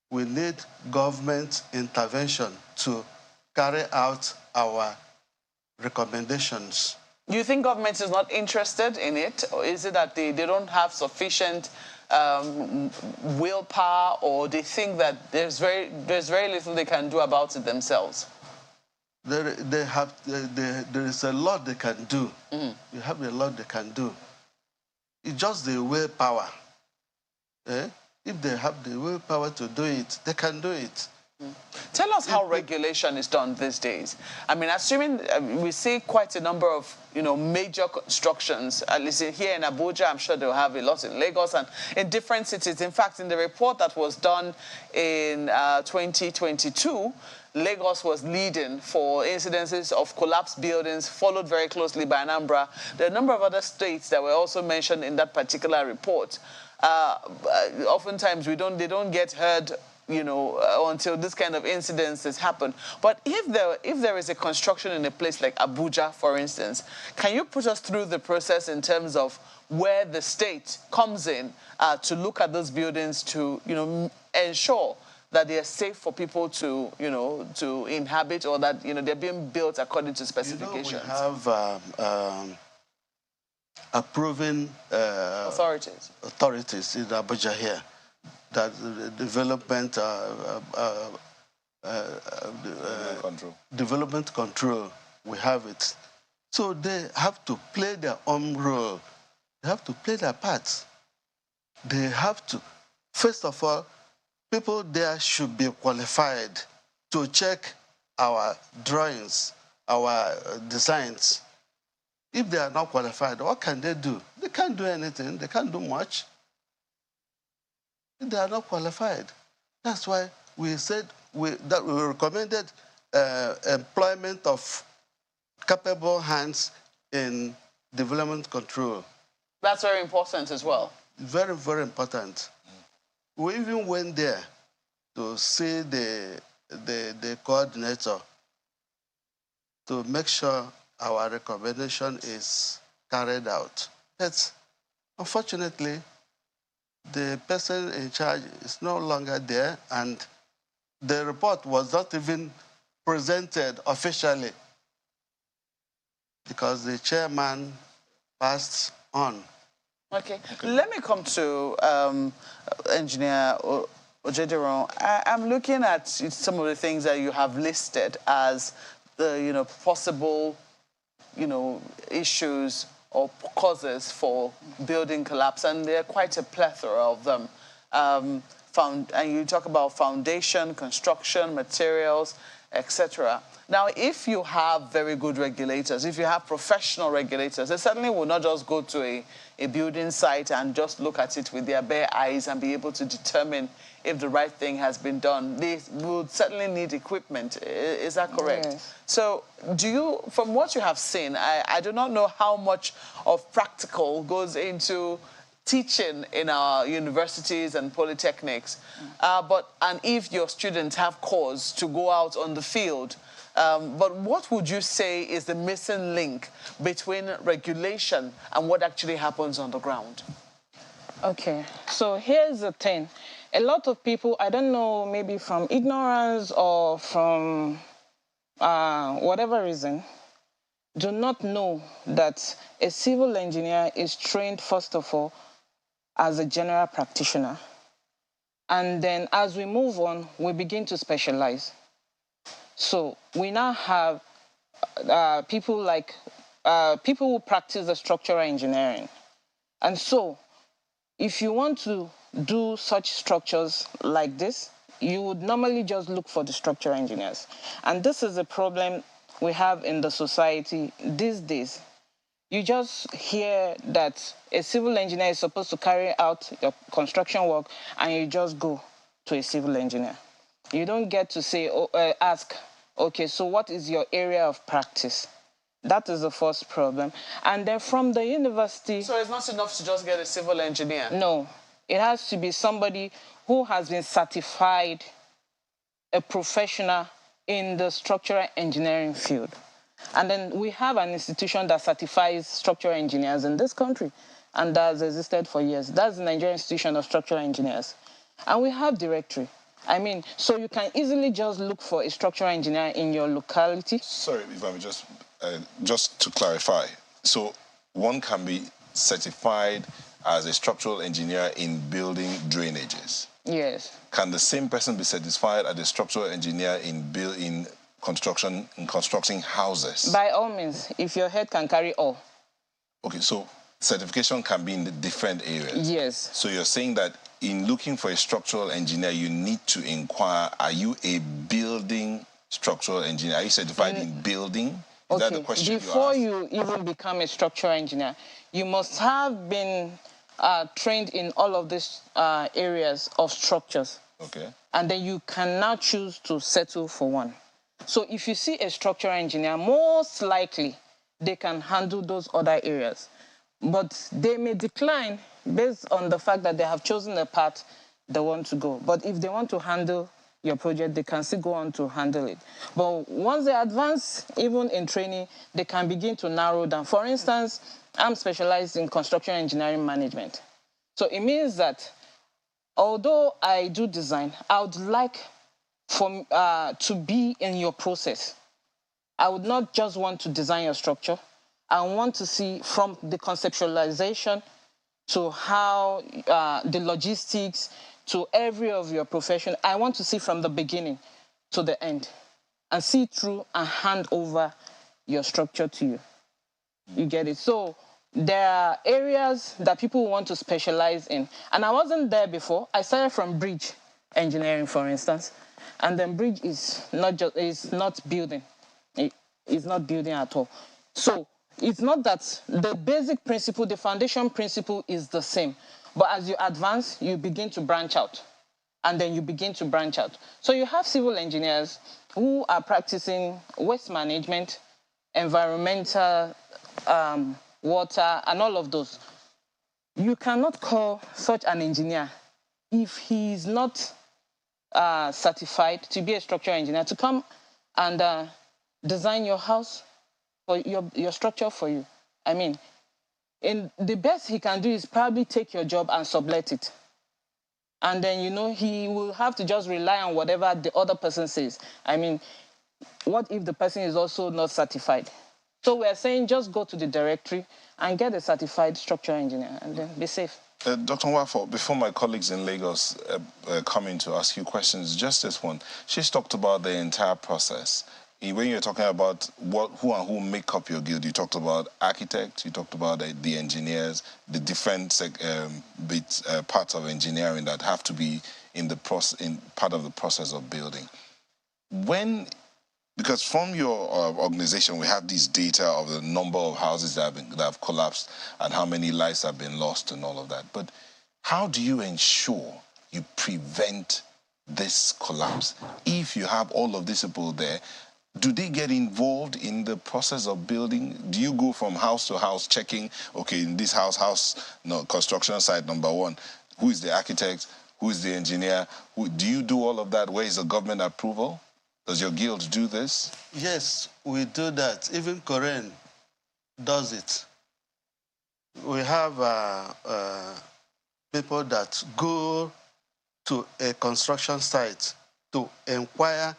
[SPEAKER 18] We need government intervention to carry out our recommendations.
[SPEAKER 2] You think government is not interested in it, or is it that they don't have sufficient willpower, or they think that there's very little they can do about it themselves?
[SPEAKER 18] There is a lot they can do. You have a lot they can do. It's just the willpower. If they have the willpower to do it, they can do it.
[SPEAKER 2] Tell us how regulation is done these days. I mean, assuming we see quite a number of, major constructions, at least here in Abuja, I'm sure they'll have a lot in Lagos and in different cities. In fact, in the report that was done in 2022, Lagos was leading for incidences of collapsed buildings, followed very closely by Anambra. There are a number of other states that were also mentioned in that particular report. Oftentimes, they don't get heard, until this kind of incidences happen. But if there is a construction in a place like Abuja, for instance, can you put us through the process in terms of where the state comes in to look at those buildings to, ensure that they are safe for people to, to inhabit, or that, they're being built according to specifications?
[SPEAKER 18] We have approving authorities in Abuja here, that development control, we have it. So they have to play their own role. They have to play their part. They have to, first of all, people there should be qualified to check our drawings, our designs. If they are not qualified, what can they do? They can't do anything. They can't do much. They are not qualified. That's why we said we recommended employment of capable hands in development control.
[SPEAKER 2] That's very important as well.
[SPEAKER 18] Very, very important. We even went there to see the coordinator to make sure our recommendation is carried out. But unfortunately, the person in charge is no longer there, and the report was not even presented officially because the chairman passed on.
[SPEAKER 2] Okay. Let me come to Engineer Ojediran. I'm looking at some of the things that you have listed as the possible issues or causes for building collapse, and there are quite a plethora of them. And you talk about foundation, construction, materials, etc. Now, if you have very good regulators, if you have professional regulators, they certainly will not just go to a building site and just look at it with their bare eyes and be able to determine if the right thing has been done. They would certainly need equipment. Is that correct?
[SPEAKER 17] Yes.
[SPEAKER 2] So from what you have seen, I do not know how much of practical goes into teaching in our universities and polytechnics, and if your students have cause to go out on the field, but what would you say is the missing link between regulation and what actually happens on the ground?
[SPEAKER 17] Okay, so here's the thing. A lot of people, I don't know, maybe from ignorance or from whatever reason, do not know that a civil engineer is trained, first of all, as a general practitioner. And then as we move on, we begin to specialize. So we now have people who practice the structural engineering. And so if you want to do such structures like this, you would normally just look for the structural engineers. And this is a problem we have in the society these days. You just hear that a civil engineer is supposed to carry out your construction work, and you just go to a civil engineer. You don't get to say, ask, okay, so what is your area of practice? That is the first problem. And then from the university...
[SPEAKER 2] So it's not enough to just get a civil engineer?
[SPEAKER 17] No. It has to be somebody who has been certified, a professional in the structural engineering field. And then we have an institution that certifies structural engineers in this country, and that has existed for years. That's the Nigerian Institution of Structural Engineers. And we have directory. I mean, so you can easily just look for a structural engineer in your locality.
[SPEAKER 1] Sorry, if I may just to clarify, So one can be certified as a structural engineer in building drainages.
[SPEAKER 17] Yes.
[SPEAKER 1] Can the same person be certified as a structural engineer in constructing houses?
[SPEAKER 17] By all means, if your head can carry all.
[SPEAKER 1] Okay, so certification can be in the different areas.
[SPEAKER 17] Yes.
[SPEAKER 1] So you're saying that in looking for a structural engineer, you need to inquire, are you a building structural engineer? Are you certified in building? Is that the question
[SPEAKER 17] before you even become a structural engineer, you must have been trained in all of these areas of structures.
[SPEAKER 1] Okay.
[SPEAKER 17] And then you can now choose to settle for one. So if you see a structural engineer, most likely they can handle those other areas. But they may decline based on the fact that they have chosen a path they want to go. But if they want to handle your project, they can still go on to handle it. But once they advance, even in training, they can begin to narrow down. For instance, I'm specialized in construction engineering management. So it means that although I do design, I would like to be in your process. I would not just want to design your structure. I want to see from the conceptualization to how the logistics, to every of your profession. I want to see from the beginning to the end and see through and hand over your structure to you. You get it? So there are areas that people want to specialize in. And I wasn't there before. I started from bridge engineering, for instance. And then bridge is not building. It's not building at all. So it's not that the basic principle, the foundation principle is the same. But as you advance, you begin to branch out. And then you begin to branch out. So you have civil engineers who are practicing waste management, environmental, water, and all of those. You cannot call such an engineer if he is not certified to be a structural engineer to come and design your house for your structure for you. I mean, the best he can do is probably take your job and sublet it. And then, you know, he will have to just rely on whatever the other person says. I mean, what if the person is also not certified? So we're saying just go to the directory and get a certified structural engineer and then be safe.
[SPEAKER 1] Dr. Nwafor, before my colleagues in Lagos come in to ask you questions, just this one. She's talked about the entire process. When you're talking about who make up your guild, you talked about architects, you talked about the engineers, the different parts of engineering that have to be in part of the process of building. Because from your organization, we have this data of the number of houses that have collapsed and how many lives have been lost and all of that. But how do you ensure you prevent this collapse? If you have all of these people there, do they get involved in the process of building? Do you go from house to house checking, okay, in this construction site number 1, who is the architect, who is the engineer? Do you do all of that? Where is the government approval? Does your guild do this?
[SPEAKER 18] Yes, we do that. Even Koren does it. We have people that go to a construction site to inquire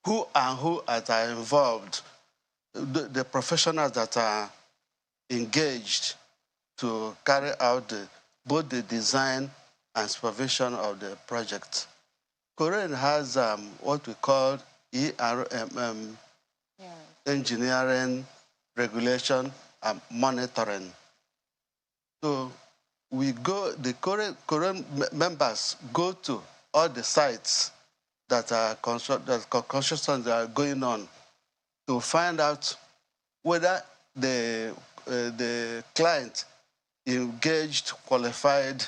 [SPEAKER 18] who are involved, the professionals that are engaged to carry out both the design and supervision of the project. Koren has what we call engineering, regulation, and monitoring. So the Koren members go to all the sites that constructions are going on to find out whether the client engaged qualified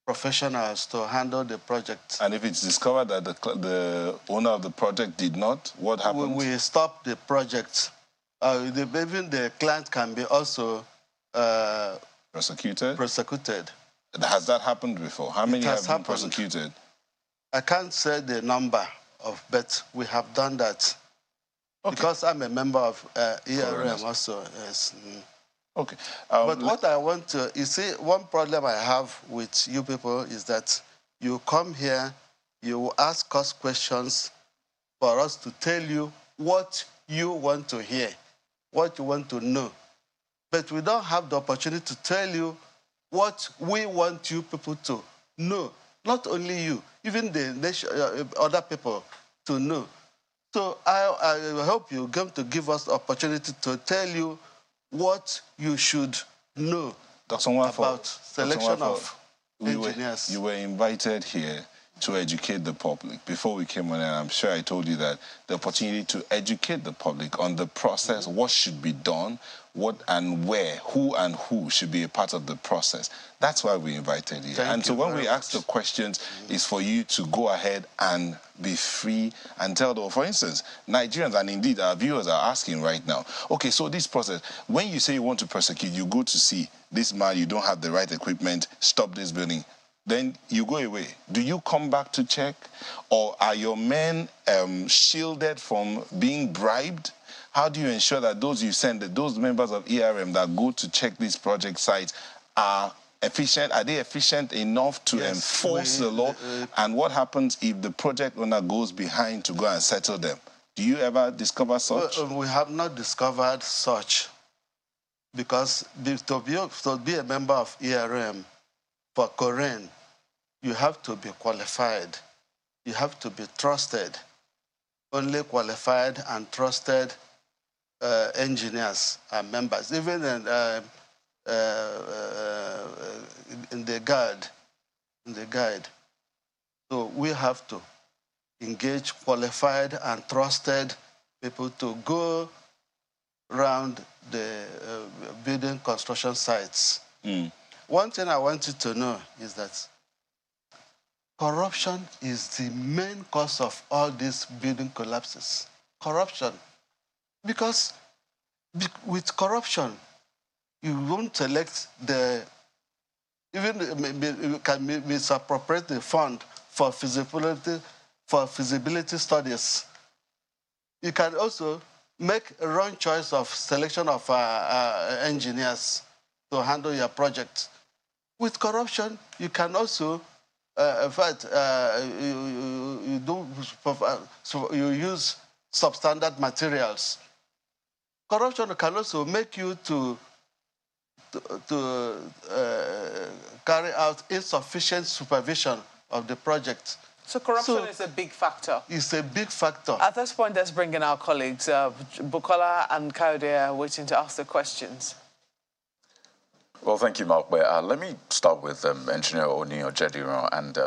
[SPEAKER 18] professionals to handle the project.
[SPEAKER 1] And if it's discovered that the owner of the project did not, what happens?
[SPEAKER 18] We stop the project. Even the client can be also
[SPEAKER 1] prosecuted.
[SPEAKER 18] Has
[SPEAKER 1] that happened before? How many have been prosecuted?
[SPEAKER 18] I can't say the number but we have done that. Okay. Because I'm a member of ERM also. Yes.
[SPEAKER 1] Okay.
[SPEAKER 18] But what I want to, you see, one problem I have with you people is that you come here, you ask us questions for us to tell you what you want to hear, what you want to know. but we don't have the opportunity to tell you what we want you people to know. Not only you, even the nation, other people to know. So I hope you're going to give us the opportunity to tell you what you should know about selection of engineers.
[SPEAKER 1] You were invited here to educate the public. Before we came on, and I'm sure I told you that the opportunity to educate the public on the process, what should be done, what and where, who should be a part of the process. That's why we invited you. And so when we ask the questions, is for you to go ahead and be free and tell them. For instance, Nigerians, and indeed our viewers are asking right now, okay, so this process, when you say you want to prosecute, you go to see this man, you don't have the right equipment, stop this building. Then you go away. Do you come back to check? Or are your men shielded from being bribed? How do you ensure that those you send, those members of ERM that go to check these project sites are efficient? Are they efficient enough to enforce the law? And what happens if the project owner goes behind to go and settle them? Do you ever discover such?
[SPEAKER 18] Well, we have not discovered such, because to be a member of ERM for Koren, you have to be qualified. You have to be trusted. Only qualified and trusted engineers are members. Even in the guide. So we have to engage qualified and trusted people to go around the building construction sites. One thing I want you to know is that corruption is the main cause of all these building collapses. Corruption. Because with corruption, you won't select you can misappropriate the fund for feasibility studies. You can also make a wrong choice of selection of engineers to handle your project. With corruption, you can also, in fact, you use substandard materials. Corruption can also make you to carry out insufficient supervision of the project.
[SPEAKER 2] So corruption is a big factor.
[SPEAKER 18] It's a big factor.
[SPEAKER 2] At this point, let's bring in our colleagues. Bukola and Kayode are waiting to ask the questions.
[SPEAKER 4] Well, thank you, Mark. Let me start with Engineer Oni Ojediran and,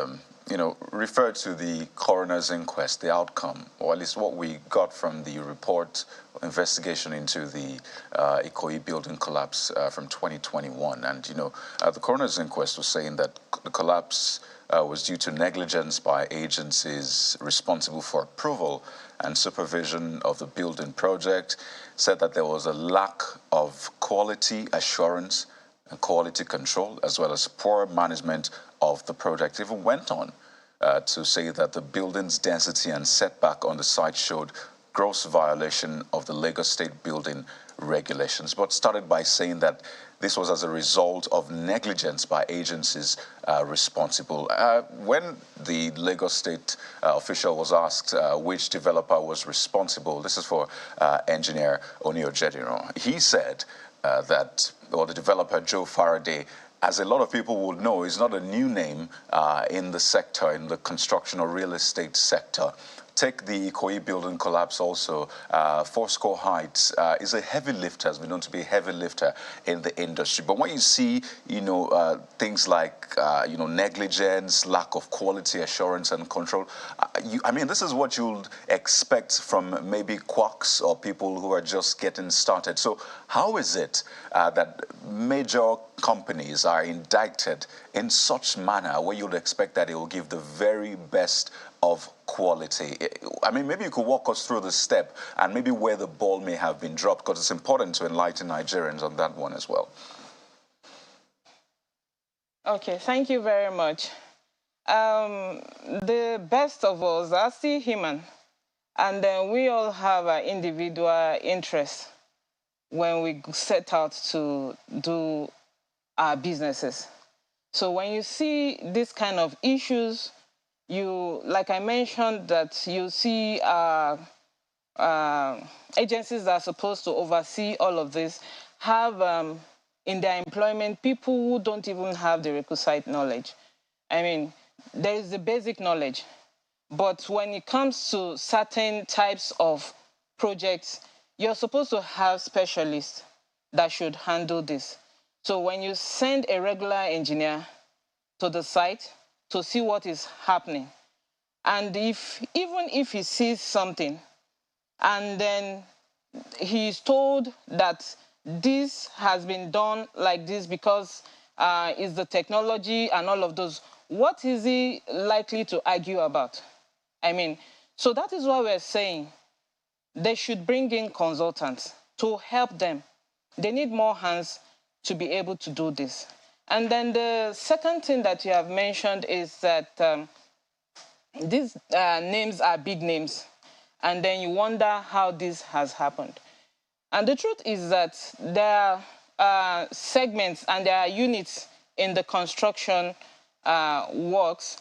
[SPEAKER 4] refer to the coroner's inquest, the outcome, or at least what we got from the report investigation into the Ikoyi building collapse from 2021. And, the coroner's inquest was saying that the collapse was due to negligence by agencies responsible for approval and supervision of the building project, said that there was a lack of quality assurance and quality control, as well as poor management of the project. Even went on to say that the building's density and setback on the site showed gross violation of the Lagos State building regulations, but started by saying that this was as a result of negligence by agencies responsible. When the Lagos State official was asked which developer was responsible, this is for Engineer Oni Ojediran, he said that the developer Joe Faraday, as a lot of people would know, is not a new name in the sector, in the construction or real estate sector. Take the Ikoyi building collapse also. Fourscore Heights is a heavy lifter, has been known to be a heavy lifter in the industry. But when you see, things like, negligence, lack of quality assurance and control, this is what you'd expect from maybe quacks or people who are just getting started. So how is it that major companies are indicted in such manner where you'd expect that it will give the very best of quality? Maybe you could walk us through the step and maybe where the ball may have been dropped, because it's important to enlighten Nigerians on that one as well.
[SPEAKER 17] Okay, thank you very much. The best of us are still human, and then we all have our individual interests when we set out to do our businesses. So when you see this kind of issues, like I mentioned, that you see agencies that are supposed to oversee all of this have in their employment people who don't even have the requisite knowledge. I mean, there is the basic knowledge, but when it comes to certain types of projects, you're supposed to have specialists that should handle this. So when you send a regular engineer to the site to see what is happening, and even if he sees something, and then he's told that this has been done like this because it's the technology and all of those, what is he likely to argue about? I mean, so that is why we're saying they should bring in consultants to help them. They need more hands to be able to do this. And then the second thing that you have mentioned is that these names are big names, and then you wonder how this has happened. And the truth is that there are segments and there are units in the construction works,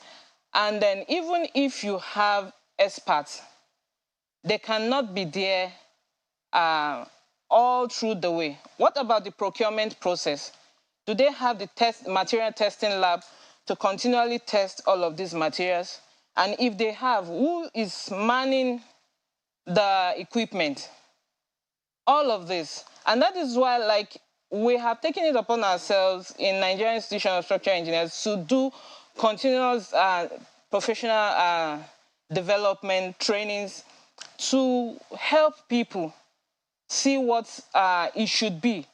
[SPEAKER 17] and then even if you have experts, they cannot be there all through the way. What about the procurement process? Do they have the material testing lab to continually test all of these materials? And if they have, who is manning the equipment? All of this. And that is why, like, we have taken it upon ourselves in Nigerian Institution of Structural Engineers to do continuous professional development trainings to help people see what it should be.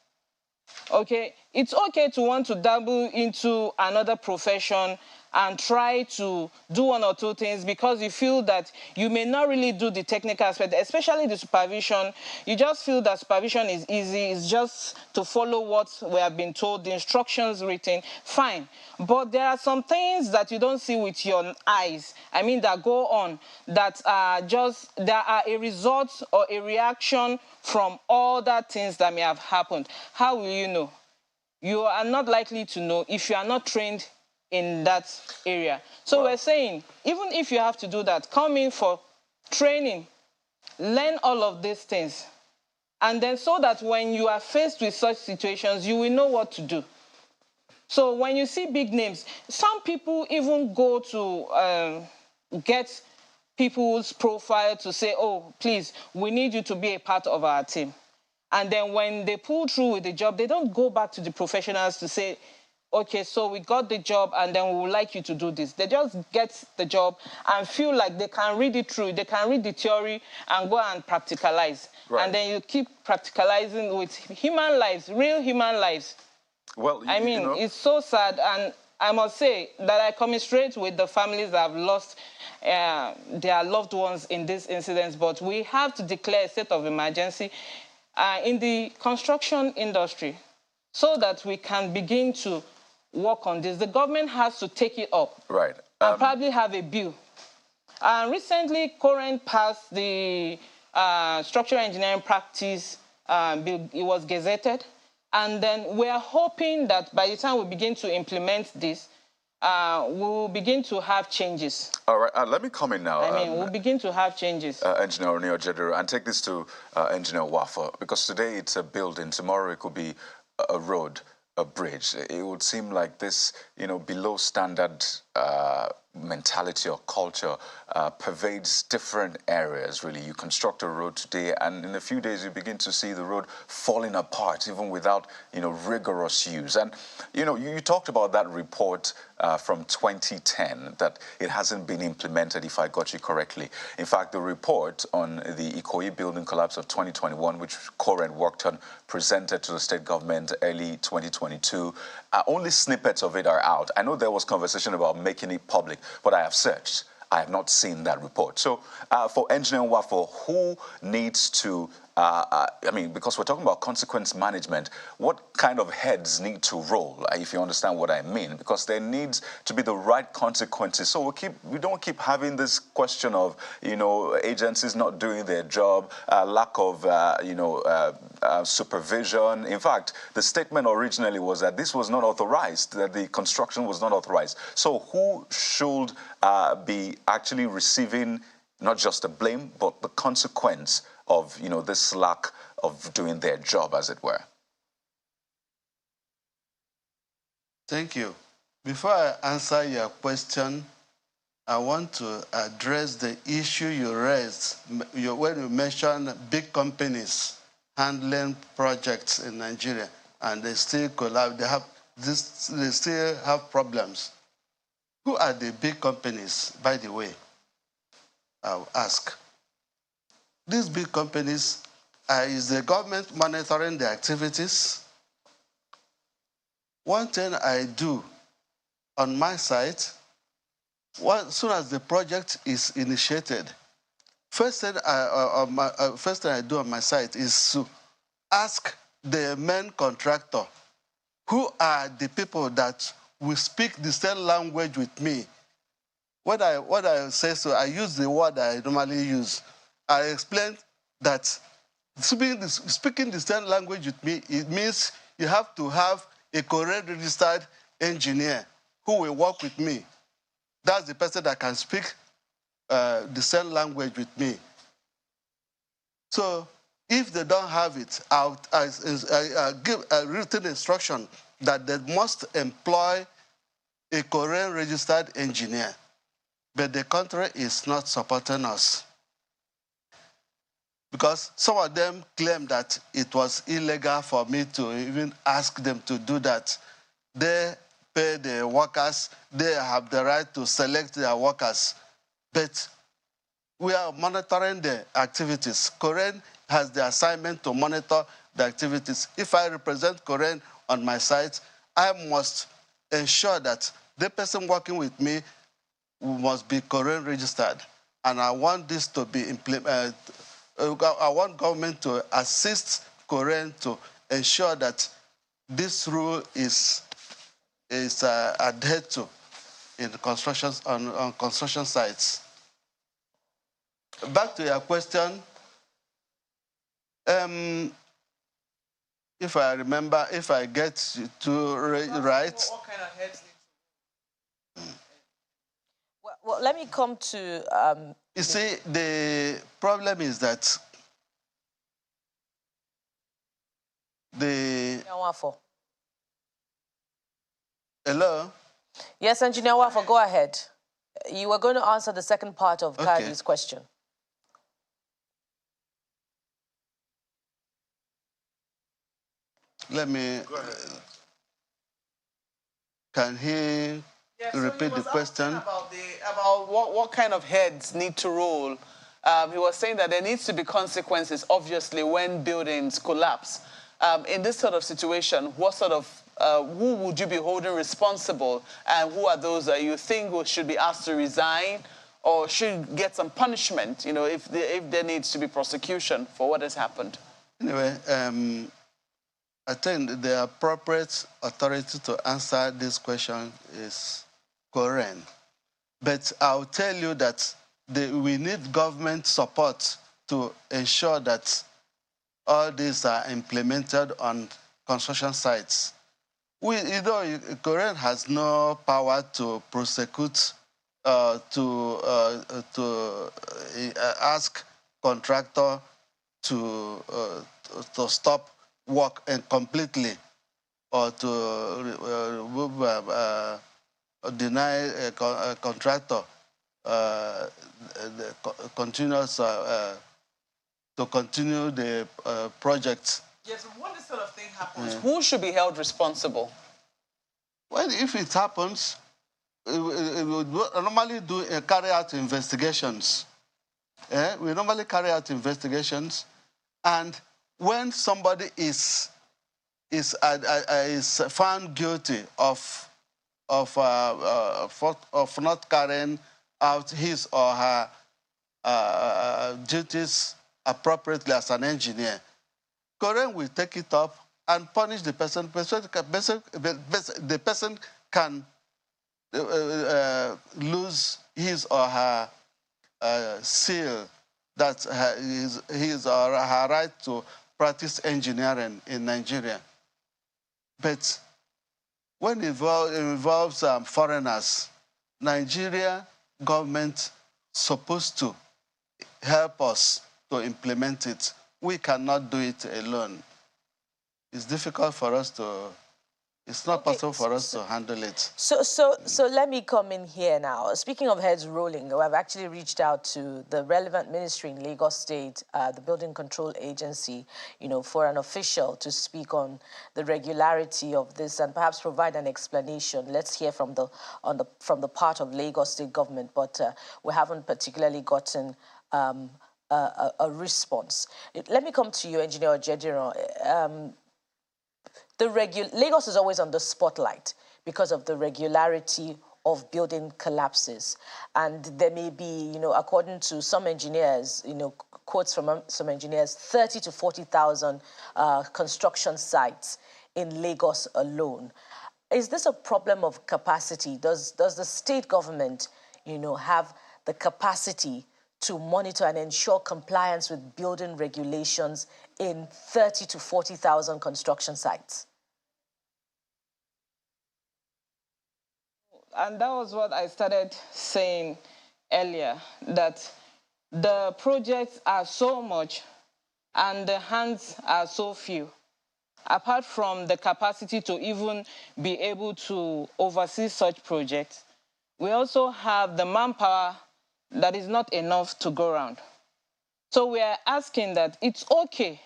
[SPEAKER 17] Okay, it's okay to want to dabble into another profession and try to do one or two things because you feel that you may not really do the technical aspect, especially the supervision. You just feel that supervision is easy. It's just to follow what we have been told, the instructions written, fine. But there are some things that you don't see with your eyes. I mean, that go on, that are just, there are a result or a reaction from all that things that may have happened. How will you know? You are not likely to know if you are not trained in that area. So we're saying, even if you have to do that, come in for training, learn all of these things, and then so that when you are faced with such situations, you will know what to do. So when you see big names, some people even go to get people's profile to say, oh, please, we need you to be a part of our team. And then when they pull through with the job, they don't go back to the professionals to say, okay, so we got the job and then we would like you to do this. They just get the job and feel like they can read it through, they can read the theory and go and practicalize. Right. And then you keep practicalizing with human lives, real human lives.
[SPEAKER 4] Well,
[SPEAKER 17] I mean, you know, it's so sad, and I must say that I commiserate with the families that have lost their loved ones in these incidents, but we have to declare a state of emergency in the construction industry so that we can begin to work on this. The government has to take it up. Right. And probably have a bill. Recently, Current passed the structural engineering practice bill. It was gazetted. And then we're hoping that by the time we begin to implement this, we'll begin to have changes.
[SPEAKER 4] All right, let me come in now.
[SPEAKER 17] I mean, we'll begin to have changes.
[SPEAKER 4] Engineer Onio-Jeduru, and take this to Engineer Nwafor, because today it's a building, tomorrow it could be a road, a bridge. It would seem like this, you know, below standard mentality or culture pervades different areas, really. You construct a road today, and in a few days you begin to see the road falling apart, even without, you know, rigorous use. And, you know, you talked about that report from 2010, that it hasn't been implemented, if I got you correctly. In fact, the report on the Ikoyi building collapse of 2021, which Current worked on, presented to the state government early 2022, only snippets of it are out. I know there was conversation about making it public, but I have searched. I have not seen that report. So for Engineer Nwafor, who needs to, I mean, because we're talking about consequence management, what kind of heads need to roll, if you understand what I mean? Because there needs to be the right consequences. So we don't keep having this question of, you know, agencies not doing their job, lack of, you know, supervision. In fact, the statement originally was that this was not authorized, that the construction was not authorized. So who should be actually receiving not just the blame, but the consequence of, you know, this lack of doing their job, as it were?
[SPEAKER 18] Thank you. Before I answer your question, I want to address the issue you raised when you mentioned big companies handling projects in Nigeria, and they still collapse. They still have problems. Who are the big companies, by the way? I'll ask. These big companies, is the government monitoring their activities? One thing I do on my site, as soon as the project is initiated, first thing I do on my site is to ask the main contractor, who are the people that will speak the same language with me. What I say, so I use the word I normally use. I explain that speaking the same language with me, it means you have to have a correct registered engineer who will work with me. That's the person that can speak the same language with me. So if they don't have it, I give a written instruction that they must employ a Korean registered engineer. But the country is not supporting us, because some of them claim that it was illegal for me to even ask them to do that. They pay the workers, they have the right to select their workers, but we are monitoring the activities. Korean has the assignment to monitor the activities. If I represent Korean on my site, I must ensure that the person working with me must be Korean registered. And I want this to be implemented. I want government to assist Korean to ensure that this rule is adhered to in the on construction sites. Back to your question. If I remember, if I get to right.
[SPEAKER 2] What kind of heads need to...
[SPEAKER 3] Well, let me come to...
[SPEAKER 18] You see, the problem is that Hello?
[SPEAKER 3] Yes, Engineer Wafo, go ahead. You were going to answer the second part of Kadi's question.
[SPEAKER 18] Let me... Can he repeat the question?
[SPEAKER 2] About what kind of heads need to roll. He was saying that there needs to be consequences, obviously, when buildings collapse. In this sort of situation, what sort of, who would you be holding responsible? And who are those that you think should be asked to resign or should get some punishment, you know, if there needs to be prosecution for what has happened?
[SPEAKER 18] Anyway, I think the appropriate authority to answer this question is Korean. But I'll tell you that we need government support to ensure that all these are implemented on construction sites. Korean has no power to prosecute, to ask contractor to stop work completely, or to deny a contractor the continuous to continue the project.
[SPEAKER 2] Yes, when this sort of thing happens, who should be held responsible?
[SPEAKER 18] Well, if it happens, we normally carry out investigations. We normally carry out investigations, and when somebody is found guilty of not carrying out his or her duties appropriately as an engineer, Korean will take it up and punish the person. The person can lose his or her seal, that his or her right to practice engineering in Nigeria. But when it involves foreigners, Nigeria government supposed to help us to implement it. We cannot do it alone. It's difficult for us to It's not possible for us to handle it.
[SPEAKER 3] So let me come in here now. Speaking of heads rolling, I've actually reached out to the relevant ministry in Lagos State, the Building Control Agency, for an official to speak on the regularity of this and perhaps provide an explanation. Let's hear from the part of Lagos State government, but we haven't particularly gotten a response. Let me come to you, Engineer Ojediran. Lagos is always on the spotlight because of the regularity of building collapses. And there may be, according to some engineers, quotes from some engineers, 30 to 40,000 construction sites in Lagos alone. Is this a problem of capacity? Does the state government, have the capacity to monitor and ensure compliance with building regulations in 30 to 40,000 construction sites?
[SPEAKER 17] And that was what I started saying earlier, that the projects are so much and the hands are so few. Apart from the capacity to even be able to oversee such projects, we also have the manpower that is not enough to go around. So we are asking that it's okay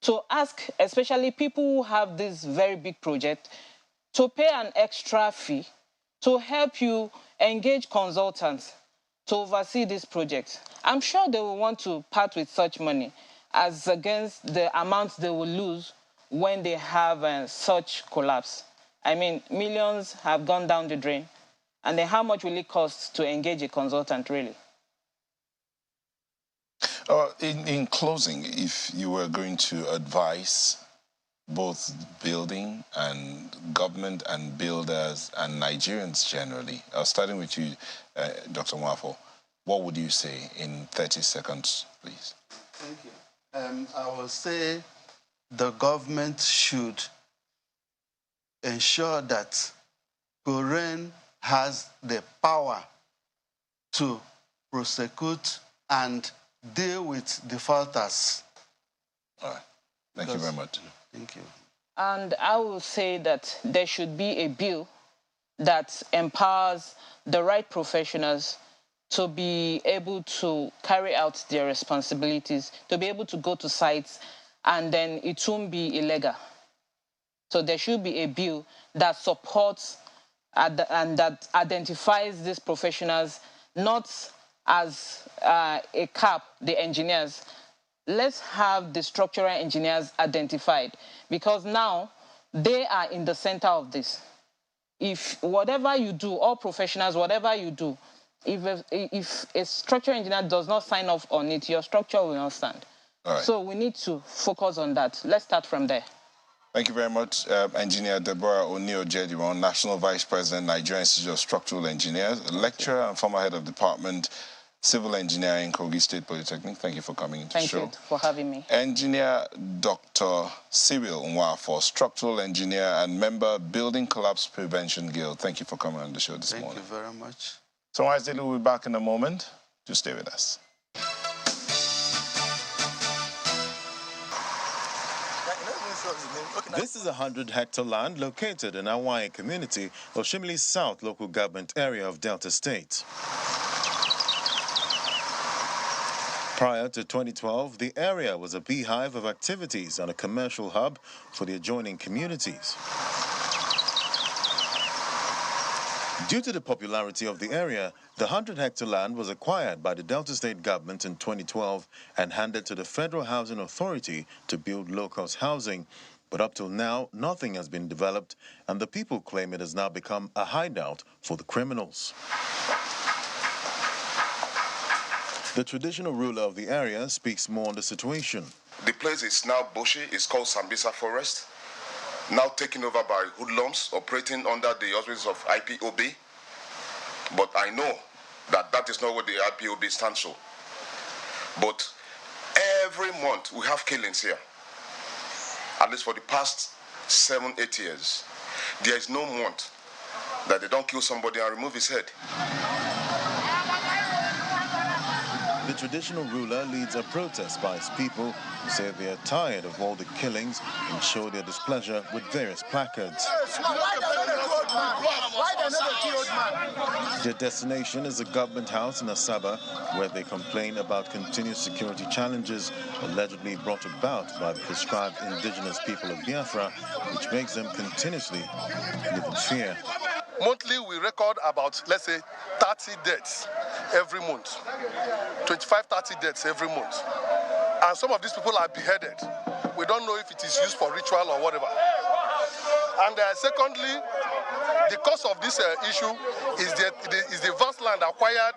[SPEAKER 17] to ask, especially people who have this very big project, to pay an extra fee to help you engage consultants to oversee this project. I'm sure they will want to part with such money as against the amounts they will lose when they have such collapse. I mean, millions have gone down the drain. And then how much will it cost to engage a consultant, really?
[SPEAKER 1] In closing, if you were going to advise both building and government and builders and Nigerians generally, starting with you, Dr. Nwafo, what would you say in 30 seconds, please?
[SPEAKER 18] Thank you. I will say the government should ensure that Koren has the power to prosecute and deal with defaulters.
[SPEAKER 1] All right. Thank you very much.
[SPEAKER 18] Thank you.
[SPEAKER 17] And I will say that there should be a bill that empowers the right professionals to be able to carry out their responsibilities, to be able to go to sites, and then it won't be illegal. So there should be a bill that supports and that identifies these professionals not as a cap, the engineers. Let's have the structural engineers identified, because now they are in the center of this. If whatever you do, all professionals, whatever you do, if a structural engineer does not sign off on it, your structure will not stand.
[SPEAKER 1] Right.
[SPEAKER 17] So we need to focus on that. Let's start from there.
[SPEAKER 1] Thank you very much, Engineer Deborah Oni-Ojediran, National Vice President, Nigerian Institute of Structural Engineers, lecturer and former head of Department, Civil Engineering, Kogi State Polytechnic. Thank you for coming into the show.
[SPEAKER 17] Thank you for having me.
[SPEAKER 1] Engineer Dr. Cyril Nwafo, structural engineer and member, Building Collapse Prevention Guild. Thank you for coming on the show this morning.
[SPEAKER 18] Thank you very much.
[SPEAKER 1] Sunrise Daily will be back in a moment. Do stay with us.
[SPEAKER 19] This is a 100-hectare land located in Hawaii community of Shimili South local government area of Delta State. Prior to 2012, the area was a beehive of activities and a commercial hub for the adjoining communities. Due to the popularity of the area, the 100-hectare land was acquired by the Delta State government in 2012 and handed to the Federal Housing Authority to build low-cost housing. But up till now, nothing has been developed, and the people claim it has now become a hideout for the criminals. The traditional ruler of the area speaks more on the situation.
[SPEAKER 20] The place is now bushy. It's called Sambisa Forest, now taken over by hoodlums operating under the auspices of IPOB. But I know that that is not what the IPOB stands for. But every month we have killings here. At least for the past 7-8 years. There is no month that they don't kill somebody and remove his head.
[SPEAKER 19] The traditional ruler leads a protest by his people who say they are tired of all the killings and show their displeasure with various placards. Their destination is a government house in Asaba, where they complain about continuous security challenges allegedly brought about by the proscribed indigenous people of Biafra, which makes them continuously live in fear.
[SPEAKER 12] Monthly, we record about, let's say, 30 deaths every month. 25, 30 deaths every month. And some of these people are beheaded. We don't know if it is used for ritual or whatever. And secondly, the cause of this issue is the vast land acquired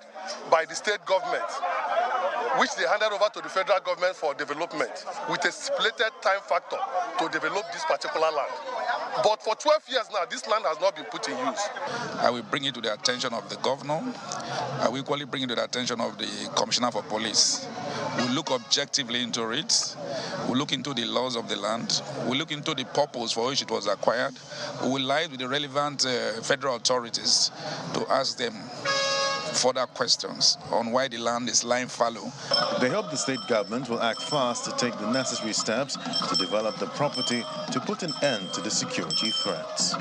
[SPEAKER 12] by the state government, which they handed over to the federal government for development with a stipulated time factor to develop this particular land. But for 12 years now, this land has not been put in use.
[SPEAKER 21] I will bring it to the attention of the governor. I will equally bring it to the attention of the commissioner for police. We'll look objectively into it. We'll look into the laws of the land. We'll look into the purpose for which it was acquired. We will liaise with the relevant federal authorities to ask them further questions on why the land is lying fallow.
[SPEAKER 19] They hope the state government will act fast to take the necessary steps to develop the property to put an end to the security threats.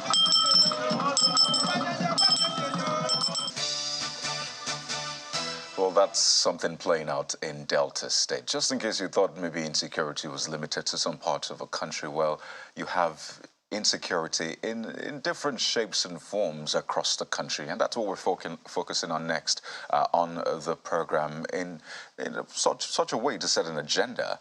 [SPEAKER 4] Well, that's something playing out in Delta State. Just in case you thought maybe insecurity was limited to some parts of a country, well, you have insecurity in different shapes and forms across the country, and that's what we're focusing on next on the program in such a way to set an agenda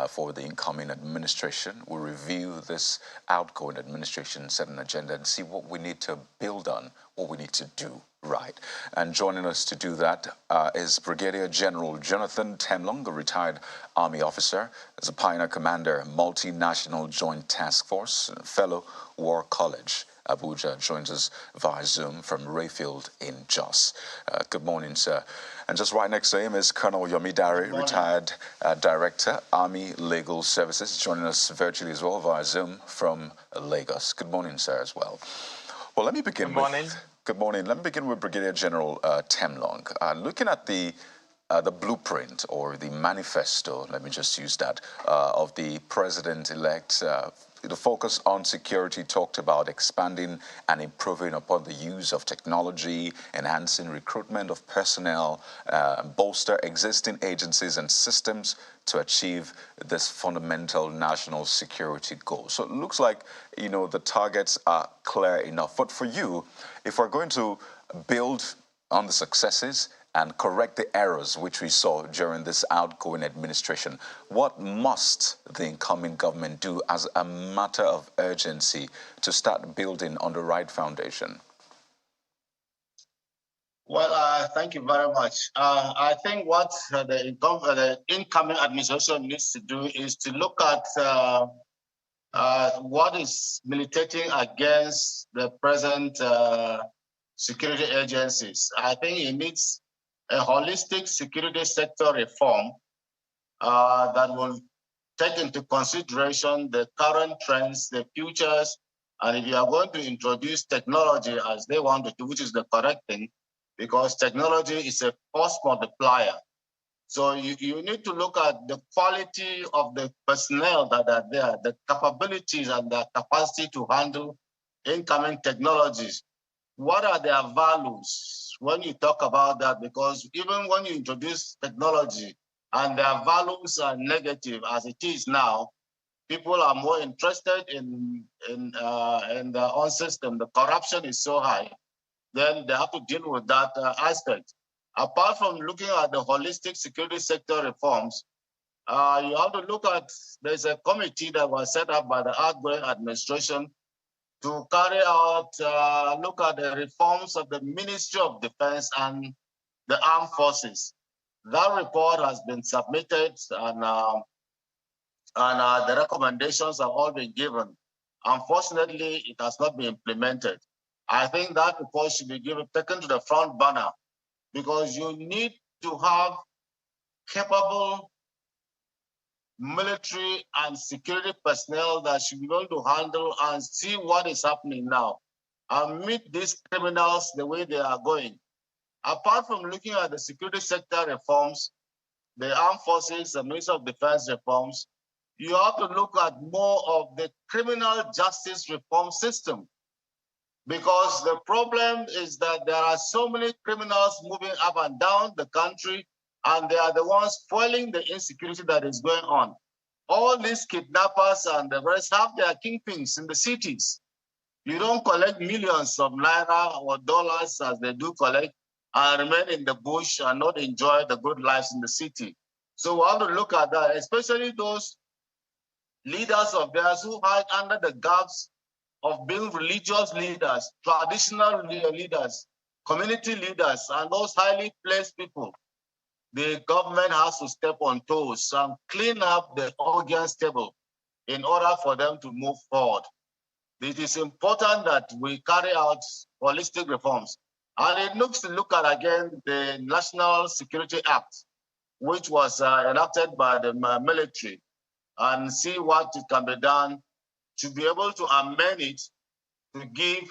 [SPEAKER 4] for the incoming administration. We'll review this outgoing administration, set an agenda, and see what we need to build on, what we need to do right. And joining us to do that is Brigadier General Jonathan Temlong, a retired Army officer, as a pioneer commander, multinational joint task force, fellow War College. Abuja joins us via Zoom from Rayfield in Jos. Good morning, sir. And just right next to him is Colonel Yomi Dare, retired Director, Army Legal Services, joining us virtually as well via Zoom from Lagos. Good morning, sir, as well. Well, let me begin
[SPEAKER 22] Good morning.
[SPEAKER 4] Good morning. Let me begin with Brigadier General Temlong. Looking at the blueprint or the manifesto, let me just use that, of the president-elect, the focus on security talked about expanding and improving upon the use of technology, enhancing recruitment of personnel, bolster existing agencies and systems to achieve this fundamental national security goal. So it looks like, you know, the targets are clear enough. But for you, if we're going to build on the successes and correct the errors which we saw during this outgoing administration, what must the incoming government do as a matter of urgency to start building on the right foundation?
[SPEAKER 22] Well, thank you very much. I think what the incoming administration needs to do is to look at what is militating against the present security agencies. I think it needs a holistic security sector reform that will take into consideration the current trends, the futures, and if you are going to introduce technology as they want to do, which is the correct thing, because technology is a force multiplier. So you need to look at the quality of the personnel that are there, the capabilities and the capacity to handle incoming technologies. What are their values when you talk about that? Because even when you introduce technology and their values are negative as it is now, people are more interested in their own system. The corruption is so high, then they have to deal with that aspect. Apart from looking at the holistic security sector reforms, you have to look at, there's a committee that was set up by the outgoing administration to carry out, look at the reforms of the Ministry of Defense and the Armed Forces. That report has been submitted and the recommendations have all been given. Unfortunately, it has not been implemented. I think that report should be taken to the front burner because you need to have capable military and security personnel that should be able to handle and see what is happening now and meet these criminals the way they are going. Apart from looking at the security sector reforms, the armed forces, the Ministry of Defense reforms, you have to look at more of the criminal justice reform system. Because the problem is that there are so many criminals moving up and down the country, and they are the ones spoiling the insecurity that is going on. All these kidnappers and the rest have their kingpins in the cities. You don't collect millions of naira or dollars as they do collect and remain in the bush and not enjoy the good lives in the city. So we have to look at that, especially those leaders of theirs who hide under the guise of being religious leaders, traditional leaders, community leaders, and those highly placed people. The government has to step on toes and clean up the audience table in order for them to move forward. It is important that we carry out holistic reforms. And it looks to look at, again, the National Security Act, which was enacted by the military, and see what it can be done to be able to amend it to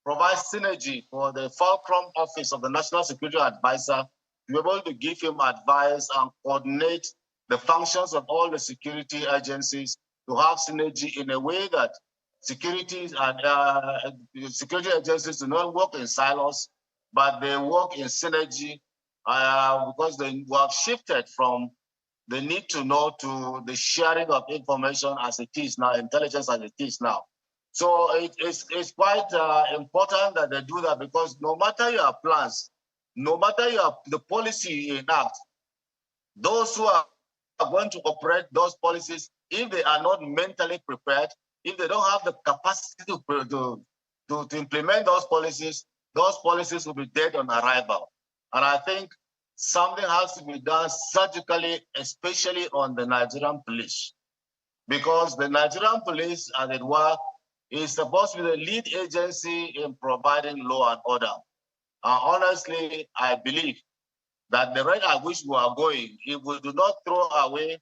[SPEAKER 22] provide synergy for the Fulcrum Office of the National Security Advisor to be able to give him advice and coordinate the functions of all the security agencies to have synergy in a way that security agencies do not work in silos, but they work in synergy because they have shifted from the need to know to the sharing of information as it is now, intelligence as it is now. So it's quite important that they do that, because no matter your plans, no matter the policy you enact, those who are going to operate those policies, if they are not mentally prepared, if they don't have the capacity to implement those policies will be dead on arrival. And I think something has to be done surgically, especially on the Nigerian police, because the Nigerian police, as it were, is supposed to be the lead agency in providing law and order. Honestly, I believe that the rate at which we are going, if we do not throw away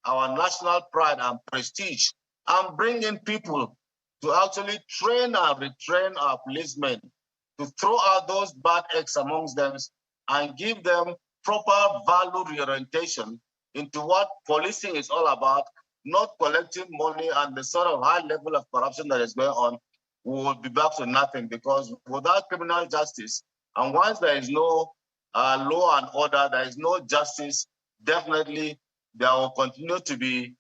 [SPEAKER 22] our national pride and prestige and bring in people to actually train and retrain our policemen, to throw out those bad eggs amongst them and give them proper value reorientation into what policing is all about, not collecting money and the sort of high level of corruption that is going on, we will be back to nothing, because without criminal justice, and once there is no law and order, there is no justice, definitely there will continue to be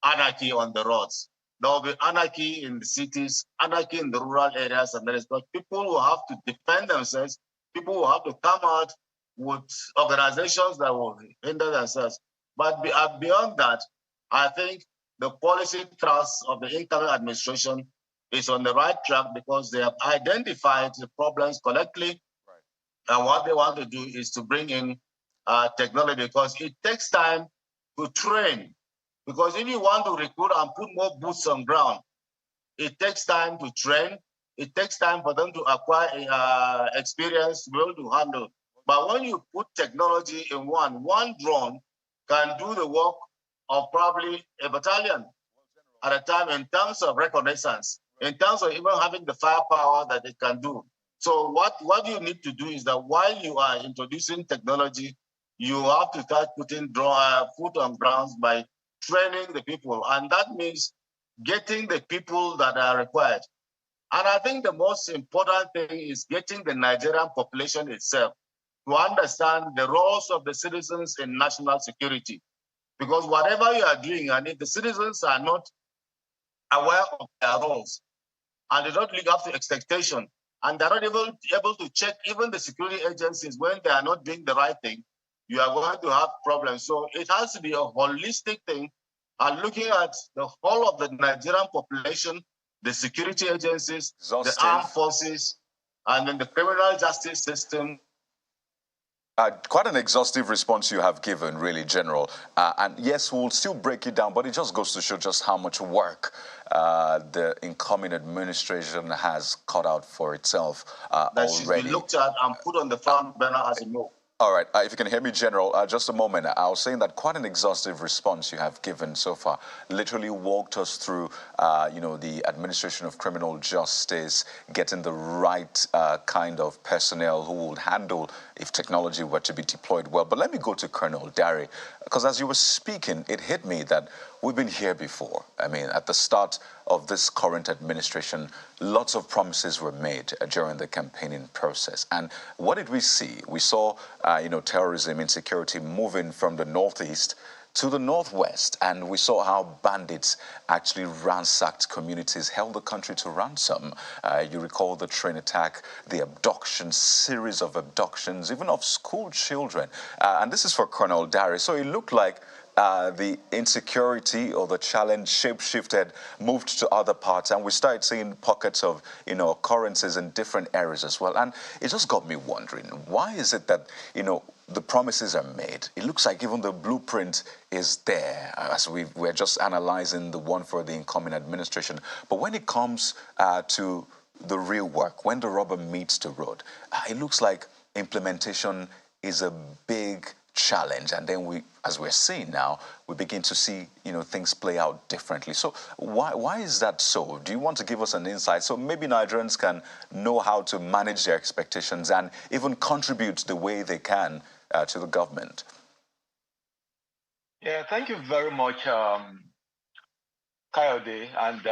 [SPEAKER 22] anarchy on the roads. There will be anarchy in the cities, anarchy in the rural areas, and there is not people who have to defend themselves, people who have to come out with organizations that will hinder themselves. But beyond that, I think the policy thrust of the incoming administration is on the right track, because they have identified the problems collectively. And what they want to do is to bring in technology, because it takes time to train. Because if you want to recruit and put more boots on ground, it takes time to train. It takes time for them to acquire experience to be able to handle. But when you put technology in one drone can do the work of probably a battalion at a time in terms of reconnaissance, in terms of even having the firepower that it can do. So what you need to do is that while you are introducing technology, you have to start putting foot on ground by training the people. And that means getting the people that are required. And I think the most important thing is getting the Nigerian population itself to understand the roles of the citizens in national security. Because whatever you are doing, and if the citizens are not aware of their roles, and they don't live up to expectation, and they're not able to check even the security agencies when they are not doing the right thing, you are going to have problems. So it has to be a holistic thing, and looking at the whole of the Nigerian population, the security agencies, the armed forces, and then the criminal justice system.
[SPEAKER 4] Quite an exhaustive response you have given, really, General. And yes, we'll still break it down, but it just goes to show just how much work the incoming administration has cut out for itself
[SPEAKER 22] that
[SPEAKER 4] already.
[SPEAKER 22] Should be looked at and put on the front burner as a move.
[SPEAKER 4] All right, if you can hear me, General, just a moment. I was saying that quite an exhaustive response you have given so far. Literally walked us through, the administration of criminal justice, getting the right kind of personnel who will handle if technology were to be deployed well. But let me go to Colonel Dare, because as you were speaking, it hit me that we've been here before. I mean, at the start of this current administration, lots of promises were made during the campaigning process. And what did we see? We saw, terrorism, insecurity moving from the northeast to the northwest, and we saw how bandits actually ransacked communities, held the country to ransom. You recall the train attack, the abduction, series of abductions, even of school children. And this is for Colonel Dare. So it looked like the insecurity or the challenge shape-shifted, moved to other parts, and we started seeing pockets of, occurrences in different areas as well. And it just got me wondering, why is it that, the promises are made? It looks like even the blueprint is there, as we're just analyzing the one for the incoming administration. But when it comes to the real work, when the rubber meets the road, it looks like implementation is a big challenge, and then as we're seeing now, we begin to see things play out differently. So why is that so? Do you want to give us an insight so maybe Nigerians can know how to manage their expectations and even contribute the way they can to the government?
[SPEAKER 6] Yeah, thank you very much, Kayode, and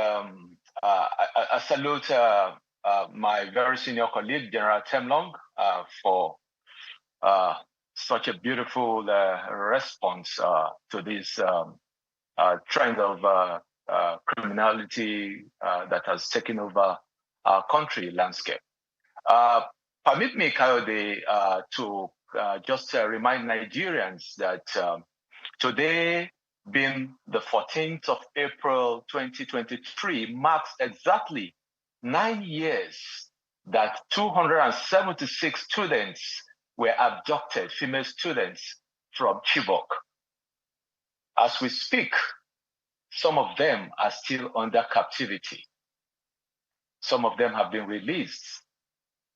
[SPEAKER 6] I salute my very senior colleague, General Temlong, for such a beautiful response to this trend of criminality that has taken over our country landscape. Permit me, Kayode, to just remind Nigerians that today, being the 14th of April 2023, marks exactly 9 years that 276 students were abducted, female students from Chibok. As we speak, some of them are still under captivity. Some of them have been released.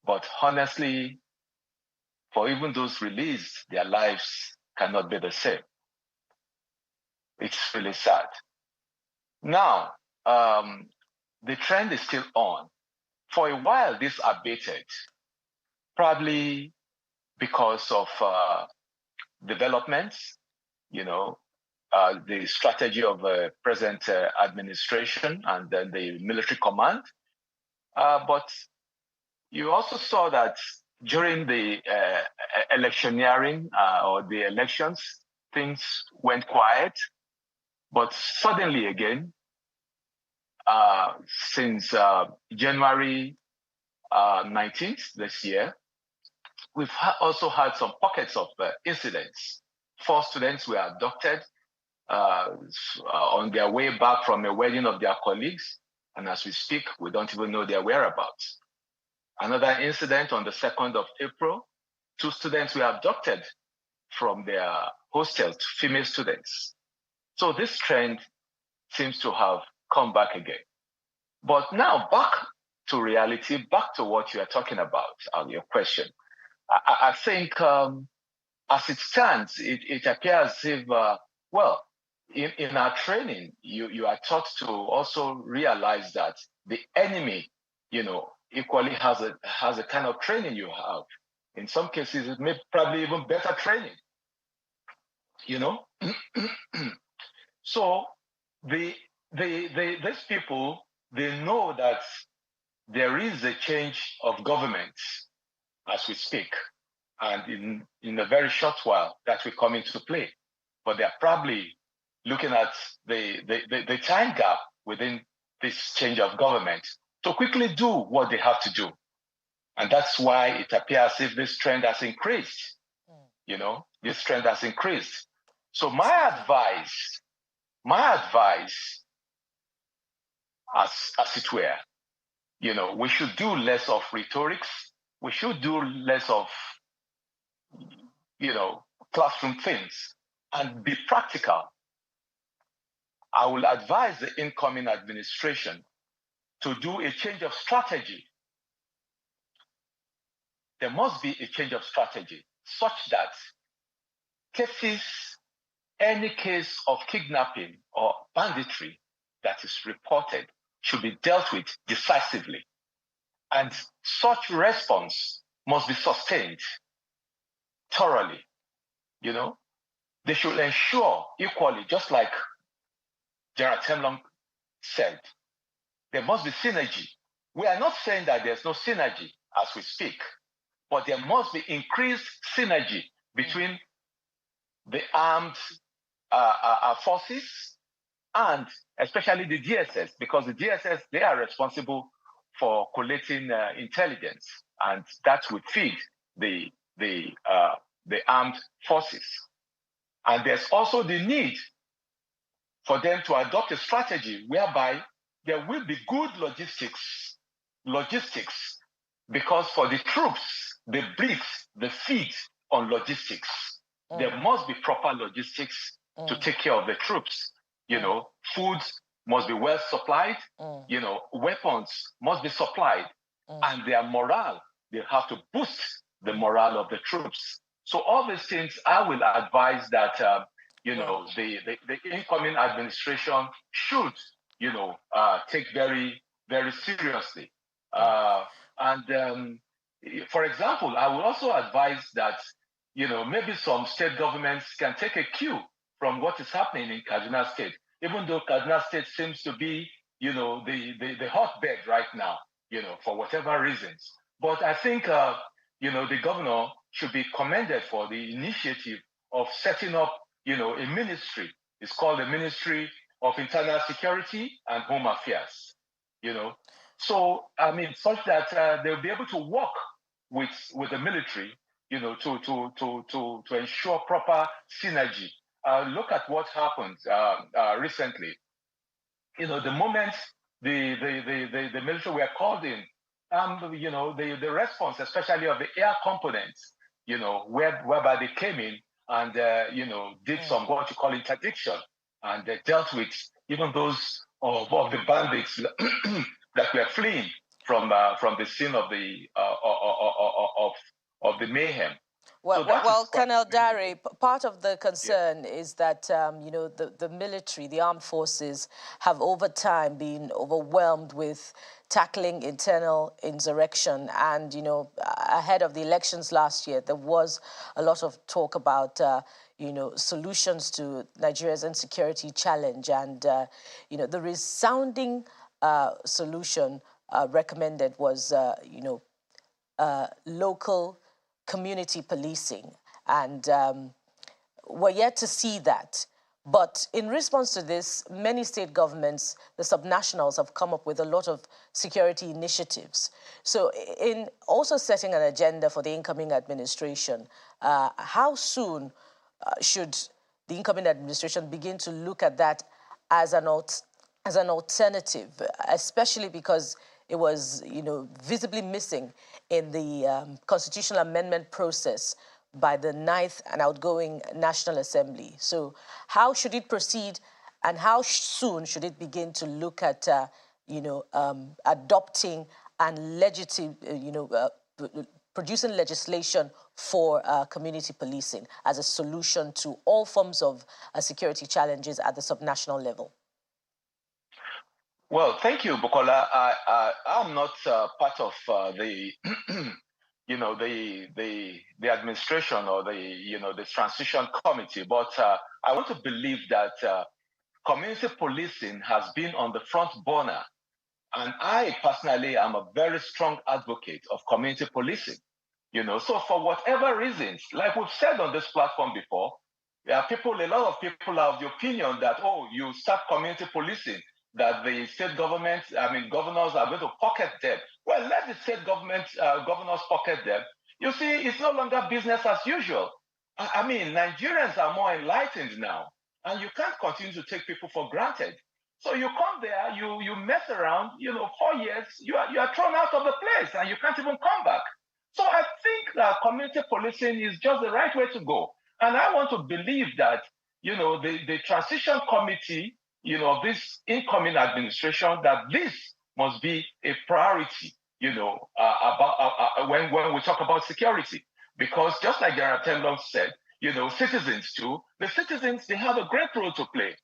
[SPEAKER 6] But honestly, for even those released, their lives cannot be the same. It's really sad. Now, the trend is still on. For a while, this abated, probably because of developments, the strategy of the present administration and then the military command. But you also saw that during the electioneering or the elections, things went quiet. But suddenly again, since January 19th this year, we've also had some pockets of incidents. 4 students were abducted on their way back from a wedding of their colleagues. And as we speak, we don't even know their whereabouts. Another incident on the 2nd of April, 2 students were abducted from their hostels, female students. So this trend seems to have come back again. But now back to reality, back to what you are talking about, your question. I think as it stands, it appears as if, in our training, you are taught to also realize that the enemy, equally has a kind of training you have. In some cases, it may probably even better training, So these people, they know that there is a change of government as we speak, and in a very short while that will come into play. But they're probably looking at the time gap within this change of government to quickly do what they have to do. And that's why it appears as if this trend has increased. This trend has increased. So my advice, as it were, we should do less of rhetorics. We should do less of, classroom things and be practical. I will advise the incoming administration to do a change of strategy. There must be a change of strategy. such that any case of kidnapping or banditry that is reported should be dealt with decisively. And such response must be sustained thoroughly. They should ensure equally, just like General Temlong said, there must be synergy. We are not saying that there's no synergy as we speak, but there must be increased synergy between the armed forces and especially the DSS, because the DSS, they are responsible for collating intelligence, and that would feed the armed forces. And there's also the need for them to adopt a strategy whereby there will be good logistics, because for the troops, they breathe, they feed on logistics. There must be proper logistics to take care of the troops. Food must be well supplied. Weapons must be supplied, and their morale, they have to boost the morale of the troops. So all these things, I will advise that the incoming administration should take very, very seriously. For example, I will also advise that maybe some state governments can take a cue from what is happening in Kaduna State, even though Kaduna State seems to be, the hotbed right now, for whatever reasons. But I think, the governor should be commended for the initiative of setting up, a ministry. It's called the Ministry of Internal Security and Home Affairs, So, such that they'll be able to work with the military, to ensure proper synergy. Look at what happened recently. The moment the military were called in, the response, especially of the air components, whereby they came in and did some what you call interdiction, and they dealt with even those of the bandits that were fleeing from the scene of the mayhem.
[SPEAKER 3] Well, Colonel Dare, part of the concern is that, the military, the armed forces have over time been overwhelmed with tackling internal insurrection. And, ahead of the elections last year, there was a lot of talk about, solutions to Nigeria's insecurity challenge. And, the resounding solution recommended was, local community policing, and we're yet to see that. But in response to this, many state governments, the subnationals, have come up with a lot of security initiatives. So in also setting an agenda for the incoming administration, how soon should the incoming administration begin to look at that as an alternative, especially because it was, visibly missing in the constitutional amendment process by the 9th and outgoing National Assembly. So how should it proceed, and how soon should it begin to look at, adopting and producing legislation for community policing as a solution to all forms of security challenges at the subnational level?
[SPEAKER 6] Well, thank you, Bukola. I'm not part of the, the administration or the transition committee, but I want to believe that community policing has been on the front burner, and I personally am a very strong advocate of community policing. So for whatever reasons, like we've said on this platform before, a lot of people are of the opinion that you start community policing, that the state government, governors are going to pocket them. Well, let the state governors pocket them. You see, it's no longer business as usual. Nigerians are more enlightened now, and you can't continue to take people for granted. So you come there, you mess around, 4 years, you are thrown out of the place, and you can't even come back. So I think that community policing is just the right way to go. And I want to believe that, the transition committee, of this incoming administration, that this must be a priority, about when we talk about security. Because just like General Temlong said, citizens too, the citizens, they have a great role to play.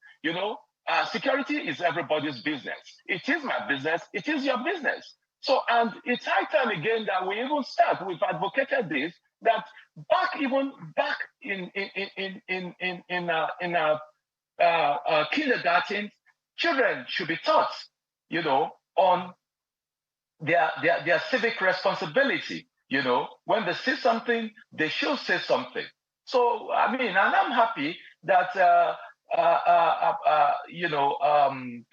[SPEAKER 6] Security is everybody's business. It is my business. It is your business. So, and it's high time again that we even start. We've advocated this, that back in kindergarten, children should be taught, on their civic responsibility. When they see something, they should say something. So, and I'm happy that a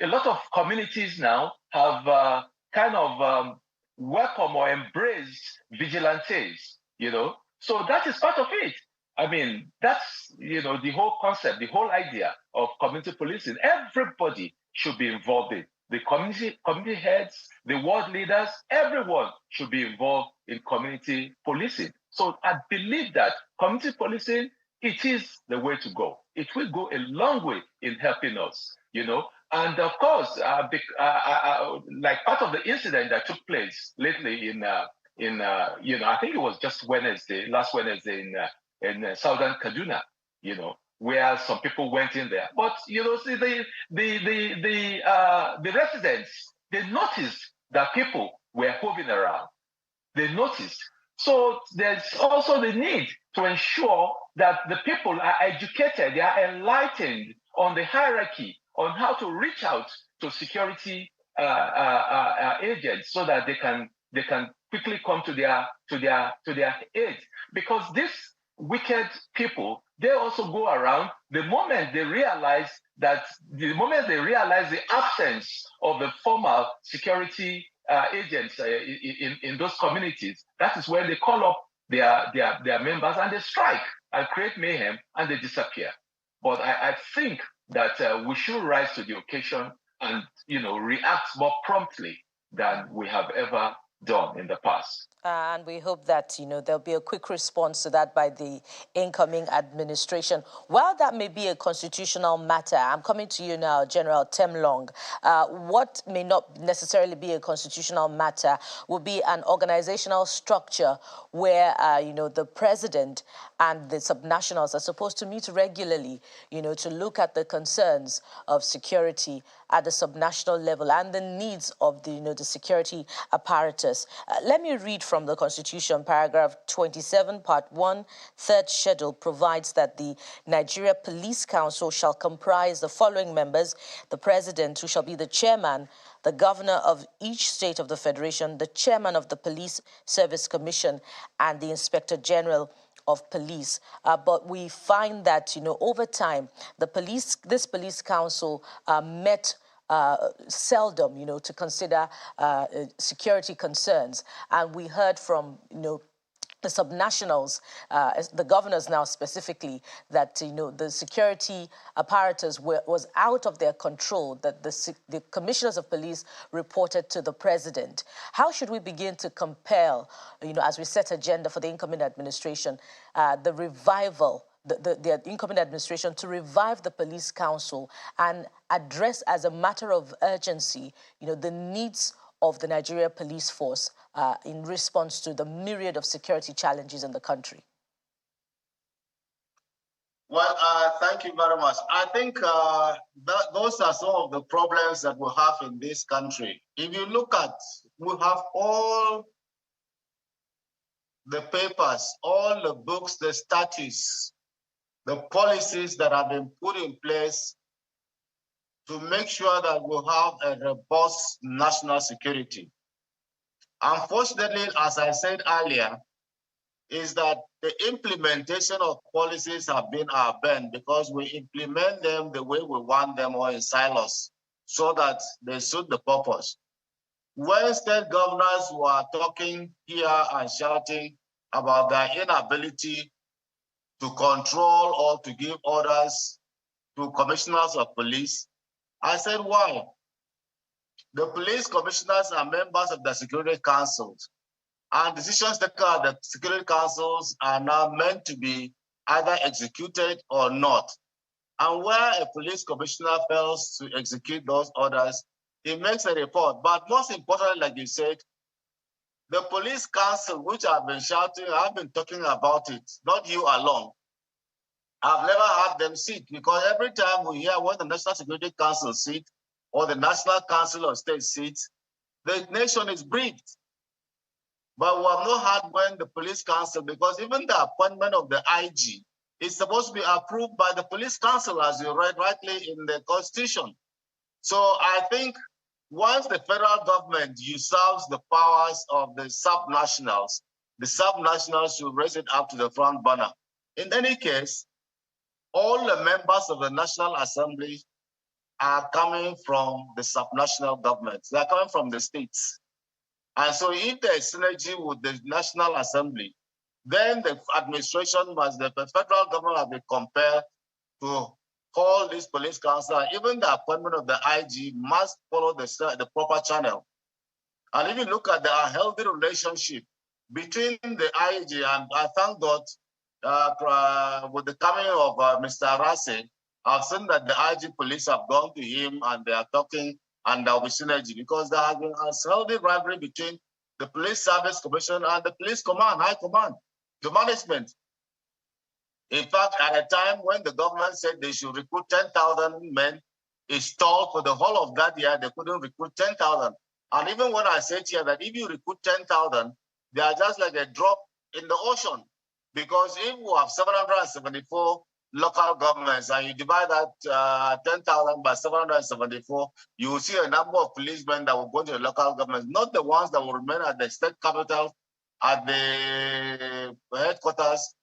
[SPEAKER 6] lot of communities now have welcome or embraced vigilantes. So that is part of it. That's the whole concept, the whole idea of community policing. Everybody should be involved in. The community heads, the ward leaders, everyone should be involved in community policing. So I believe that community policing, it is the way to go. It will go a long way in helping us, And of course, like part of the incident that took place lately I think it was just last Wednesday in southern Kaduna, where some people went in there. But see, the residents, they noticed that people were hovering around. They noticed. So there's also the need to ensure that the people are educated, they are enlightened on the hierarchy, on how to reach out to security agents, so that they can quickly come to their aid. Because these wicked people, they also go around. The moment they realize the absence of the formal security agents in those communities, that is when they call up their members and they strike and create mayhem and they disappear. But I think that we should rise to the occasion and react more promptly than we have ever done in the past.
[SPEAKER 3] And we hope that, there'll be a quick response to that by the incoming administration. While that may be a constitutional matter, I'm coming to you now, General Temlong. What may not necessarily be a constitutional matter will be an organizational structure where, the president and the subnationals are supposed to meet regularly, to look at the concerns of security at the subnational level and the needs of the security apparatus. Let me read from the Constitution, paragraph 27, part 1, third schedule provides that the Nigeria Police Council shall comprise the following members: the president, who shall be the chairman, the governor of each state of the federation, the chairman of the Police Service Commission, and the inspector general of police. But we find that, over time, this police council met seldom, to consider security concerns. And we heard from, the subnationals, the governors now specifically, that the security apparatus was out of their control, that the commissioners of police reported to the president. How should we begin to compel, as we set agenda for the incoming administration, the revival, the incoming administration to revive the police council and address as a matter of urgency, the needs of the Nigeria police force in response to the myriad of security challenges in the country?
[SPEAKER 22] Well, thank you very much. I think those are some of the problems that we have in this country. If you look at, we have all the papers, all the books, the statutes, the policies that have been put in place to make sure that we have a robust national security. Unfortunately, as I said earlier, is that the implementation of policies have been our bend, because we implement them the way we want them, or in silos, so that they suit the purpose. When state governors were talking here and shouting about their inability to control or to give orders to commissioners of police, I said, why? The police commissioners are members of the security councils, and decisions taken at the security councils are now meant to be either executed or not. And where a police commissioner fails to execute those orders, he makes a report. But most importantly, like you said, The police council, which I've been shouting, I've been talking about it, not you alone. I've never had them sit, because every time we hear when the National Security Council sit or the National Council of State sits, the nation is briefed. But we have not had when the police council, because even the appointment of the IG is supposed to be approved by the police council, as you read rightly in the Constitution. So I think once the federal government usurps the powers of the subnationals should raise it up to the front burner. In any case, all the members of the National Assembly are coming from the subnational governments. They are coming from the states. And so if there is synergy with the National Assembly, then the administration the federal government will be compelled to call this police council. Even the appointment of the IG must follow the proper channel. And if you look at the healthy relationship between the IG, and I thank God with the coming of Mr. Arase, I've seen that the IG police have gone to him and they are talking, and there will be synergy, because there has been a healthy rivalry between the Police Service Commission and the Police Command, High Command, the management. In fact, at a time when the government said they should recruit 10,000 men, it stalled for the whole of that year. They couldn't recruit 10,000. And even when I said here that if you recruit 10,000, they are just like a drop in the ocean. Because if we have 774 local governments and you divide that 10,000 by 774, you will see a number of policemen that will go to the local governments, not the ones that will remain at the state capital, at the headquarters,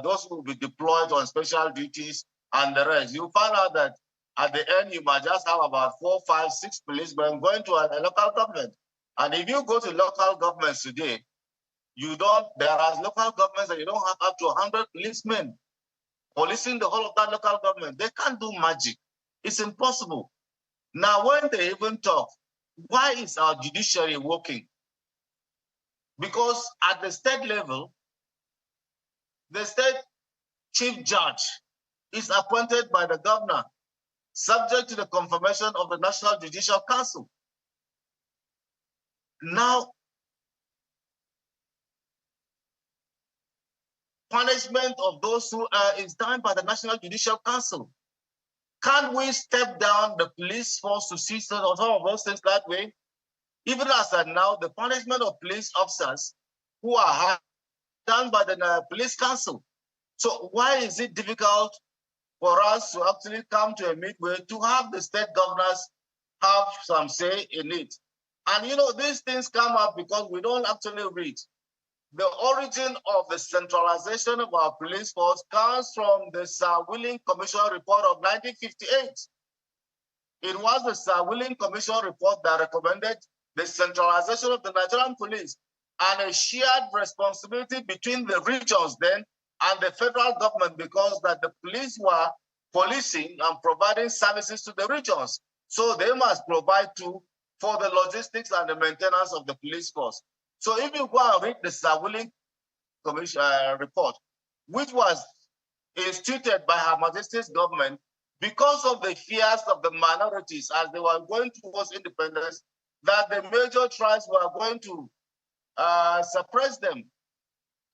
[SPEAKER 22] those who will be deployed on special duties and the rest. You find out that at the end, you might just have about 4, 5, 6 policemen going to a local government. And if you go to local governments today, there are local governments that you don't have up to 100 policemen policing the whole of that local government. They can't do magic. It's impossible. Now, when they even talk, why is our judiciary working? Because at the state level, the state chief judge is appointed by the governor, subject to the confirmation of the National Judicial Council. Now, punishment of those who is done by the National Judicial Council. Can't we step down the police force to see some of those things that way? Even as of now, the punishment of police officers who are done by the police council. So why is it difficult for us to actually come to a midway to have the state governors have some say in it? And these things come up because we don't actually read. The origin of the centralization of our police force comes from the Sir Willing Commission report of 1958. It was the Sir Willing Commission report that recommended the centralization of the Nigerian police and a shared responsibility between the regions then and the federal government, because that the police were policing and providing services to the regions. So they must provide too for the logistics and the maintenance of the police force. So if you go and read the Sir Willing Commission report, which was instituted by Her Majesty's government because of the fears of the minorities as they were going towards independence, that the major tribes were going to suppress them.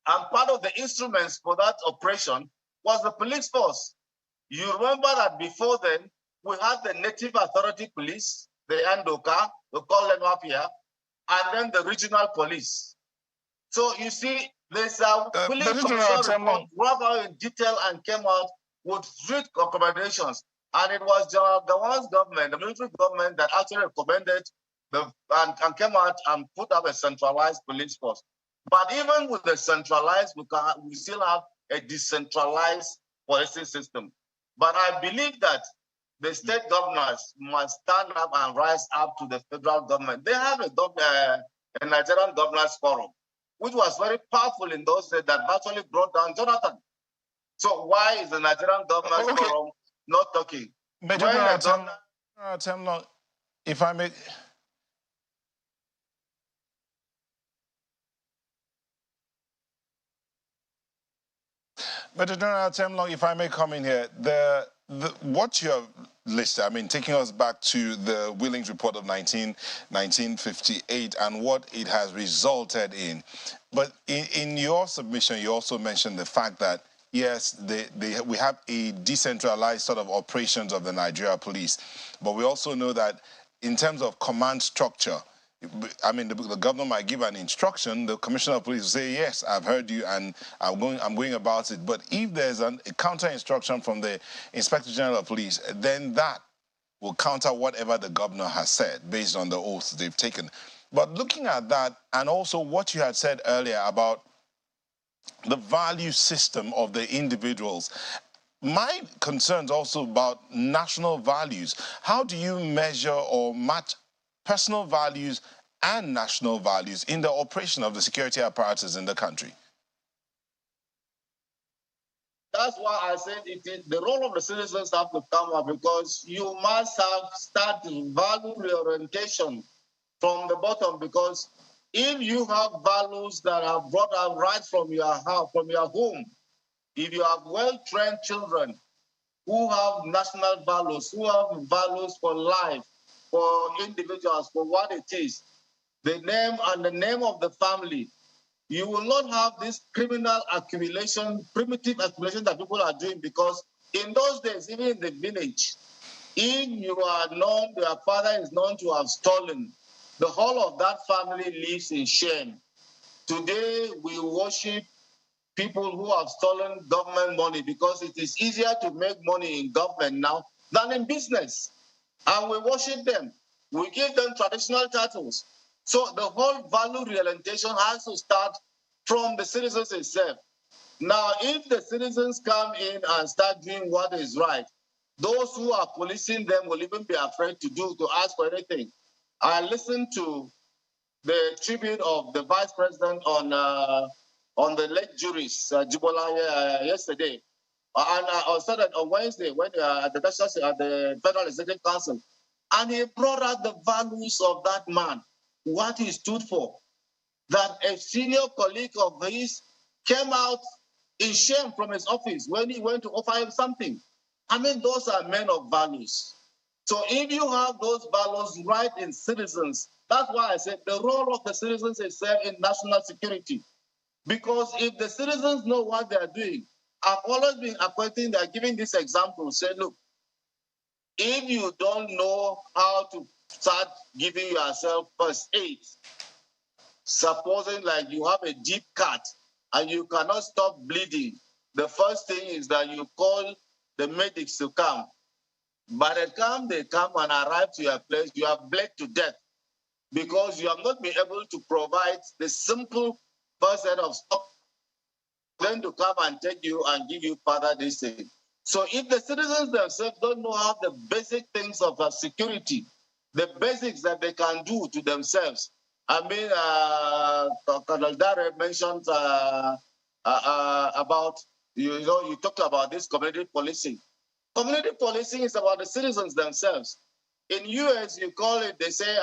[SPEAKER 22] And part of the instruments for that operation was the police force. You remember that before then, we had the Native Authority Police, the NDOCA, we call them up here, and then the regional police. So you see, there's a Willing Commission report brought out in detail and came out with strict recommendations. And it was General Gawan's government, the military government, that actually recommended and came out and put up a centralized police force. But even with the centralized, we still have a decentralized policing system. But I believe that the state governors must stand up and rise up to the federal government. They have a Nigerian Governors Forum, which was very powerful in those days, that virtually brought down Jonathan. So why is the Nigerian Governors Forum not talking?
[SPEAKER 1] Major Temlong, if I may... Major General Temlong, if I may come in here, what you're Lister, I mean, taking us back to the Willings report of 1958 and what it has resulted in. But in your submission, you also mentioned the fact that, yes, we have a decentralized sort of operations of the Nigeria police. But we also know that in terms of command structure, I mean, the governor might give an instruction, the commissioner of police will say, yes, I've heard you and I'm going about it. But if there's a counter instruction from the Inspector General of Police, then that will counter whatever the governor has said based on the oaths they've taken. But looking at that, and also what you had said earlier about the value system of the individuals, my concerns also about national values. How do you measure or match personal values and national values in the operation of the security apparatus in the country?
[SPEAKER 22] That's why I said the role of the citizens have to come up, because you must start value reorientation from the bottom, because if you have values that are brought up right from your house, from your home, if you have well-trained children who have national values, who have values for life, for individuals, for what it is, the name and the name of the family, you will not have this criminal accumulation, primitive accumulation that people are doing, because in those days, even in the village, if you are known, your father is known to have stolen, the whole of that family lives in shame. Today, we worship people who have stolen government money because it is easier to make money in government now than in business. And we worship them. We give them traditional titles. So the whole value reorientation has to start from the citizens itself. Now, if the citizens come in and start doing what is right, those who are policing them will even be afraid to ask for anything. I listened to the tribute of the vice president on the late jurist, Jibola, yesterday. And on Wednesday, when at the Federal Executive Council, and he brought out the values of that man, what he stood for. That a senior colleague of his came out in shame from his office when he went to offer him something. I mean, those are men of values. So if you have those values right in citizens, that's why I said the role of the citizens is in national security. Because if the citizens know what they are doing, I've always been giving this example, say, look, if you don't know how to start giving yourself first aid, supposing like you have a deep cut and you cannot stop bleeding, the first thing is that you call the medics to come. By the time they come and arrive to your place, you have bled to death because you have not been able to provide the simple first aid of stop, then to come and take you and give you further this thing. So if the citizens themselves don't know how the basic things of security, the basics that they can do to themselves, I mean, Colonel Dare mentioned about, you talked about this community policing. Community policing is about the citizens themselves. In US, you call it, they say,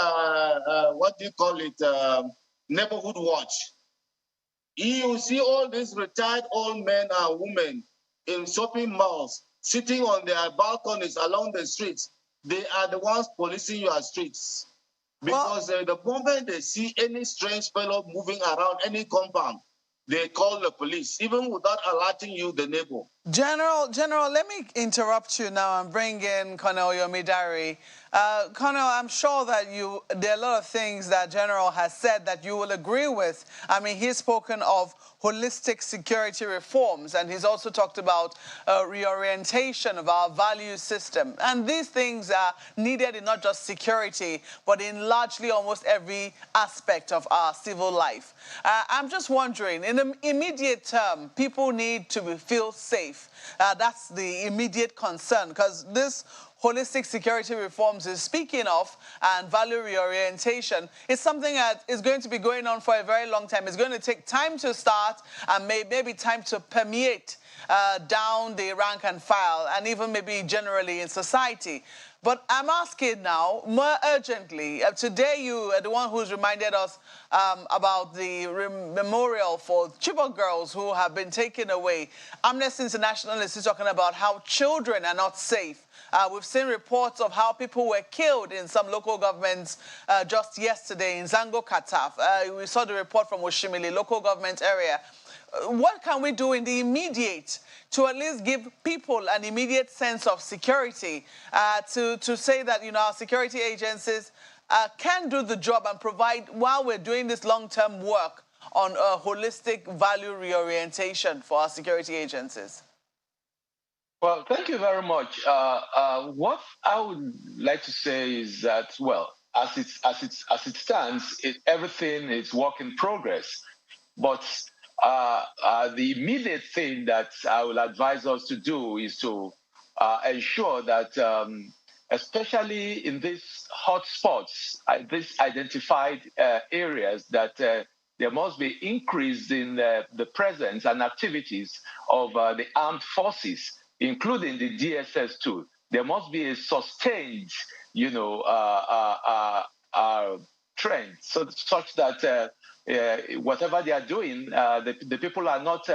[SPEAKER 22] what do you call it? Neighborhood watch. You see all these retired old men and women in shopping malls, sitting on their balconies along the streets. They are the ones policing your streets. Because the moment they see any strange fellow moving around any compound, they call the police, even without alerting you, the neighbor.
[SPEAKER 2] General, let me interrupt you now and bring in Colonel Yomidari. Colonel, I'm sure that there are a lot of things that General has said that you will agree with. I mean, he's spoken of holistic security reforms, and he's also talked about reorientation of our value system. And these things are needed in not just security, but in largely almost every aspect of our civil life. I'm just wondering, in the immediate term, people need to feel safe. That's the immediate concern, because this holistic security reforms is speaking of and value reorientation is something that is going to be going on for a very long time. It's going to take time to start and maybe time to permeate down the rank and file, and even maybe generally in society. But I'm asking now, more urgently, today you are the one who's reminded us about the memorial for Chibok girls who have been taken away. Amnesty International is talking about how children are not safe. We've seen reports of how people were killed in some local governments just yesterday in Zango Kataf. We saw the report from Oshimili, local government area. What can we do in the immediate to at least give people an immediate sense of security, to say that, you know, our security agencies can do the job and provide, while we're doing this long-term work on a holistic value reorientation for our security agencies?
[SPEAKER 6] Well, thank you very much. What I would like to say is that, well, as it stands, everything is work in progress. But the immediate thing that I will advise us to do is to ensure that, especially in these hot spots, these identified areas, that there must be increase in the presence and activities of the armed forces, including the DSS too. There must be a sustained, you know, trend, such that whatever they are doing, the people are not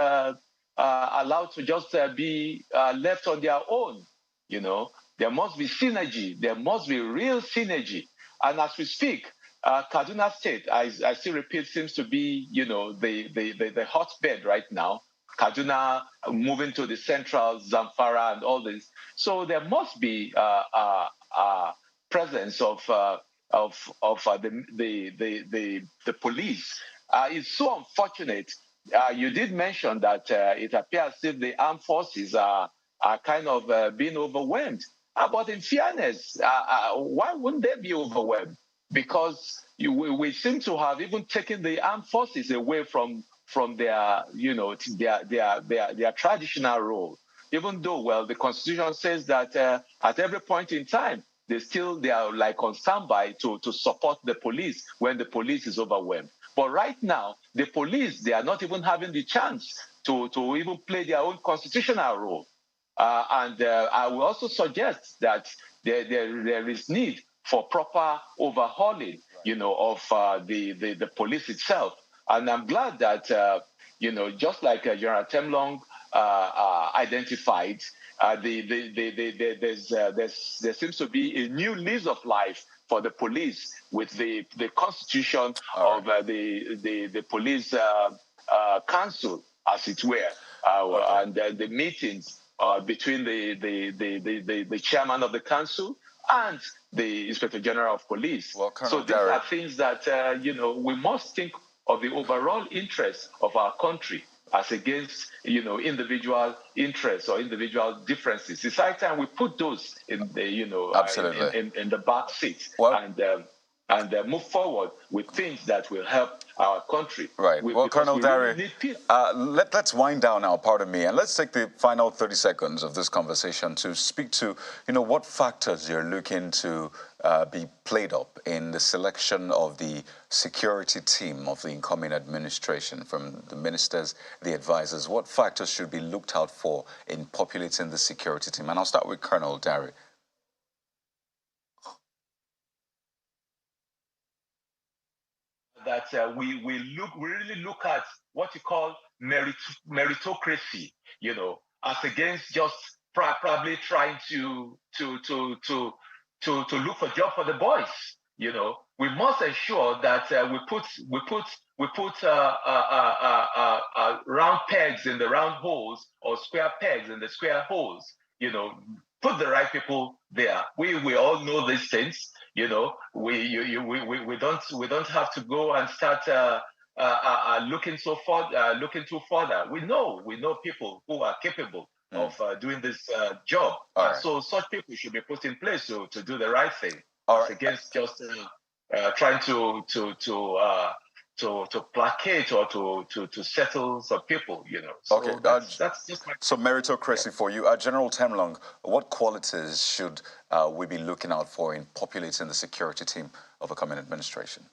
[SPEAKER 6] allowed to just be left on their own. You know, there must be synergy. There must be real synergy. And as we speak, Kaduna State, I still repeat, seems to be, you know, the hotbed right now. Kaduna moving to the central, Zamfara, and all this. So there must be presence of the police. It's so unfortunate. You did mention that it appears as if the armed forces are kind of being overwhelmed. But in fairness, why wouldn't they be overwhelmed? Because we seem to have even taken the armed forces away from their, you know, their traditional role. Even though, well, the Constitution says that at every point in time, they are like on standby to support the police when the police is overwhelmed. But right now, the police, they are not even having the chance to even play their own constitutional role. And I will also suggest that there is need for proper overhauling, you know, of the police itself. And I'm glad that, you know, just like General Temlong identified, there seems to be a new lease of life for the police with the constitution of the police council, as it were, and the meetings between the chairman of the council and the Inspector General of Police.
[SPEAKER 4] Well,
[SPEAKER 6] so these are things that you know, we must think of the overall interest of our country as against, you know, individual interests or individual differences. It's high time we put those in the, you know, in the back seat, and move forward with things that will help our country.
[SPEAKER 4] Right. Well, Colonel Dari, let's wind down now, pardon me, and let's take the final 30 seconds of this conversation to speak to, you know, what factors you're looking to be played up in the selection of the security team of the incoming administration, from the ministers, the advisors. What factors should be looked out for in populating the security team? And I'll start with Colonel Dari.
[SPEAKER 6] That we really look at what you call meritocracy, you know, as against just probably trying to look for job for the boys. You know, we must ensure that we put round pegs in the round holes, or square pegs in the square holes. You know, put the right people there. We all know these things. You know, we don't have to go and start looking too further. We know people who are capable of doing this job. So such people should be put in place to do the right thing, against just trying to placate or to settle some people, you know. So
[SPEAKER 4] okay,
[SPEAKER 6] that's just my...
[SPEAKER 4] So meritocracy for you. General Temlong, what qualities should we be looking out for in populating the security team of a coming administration?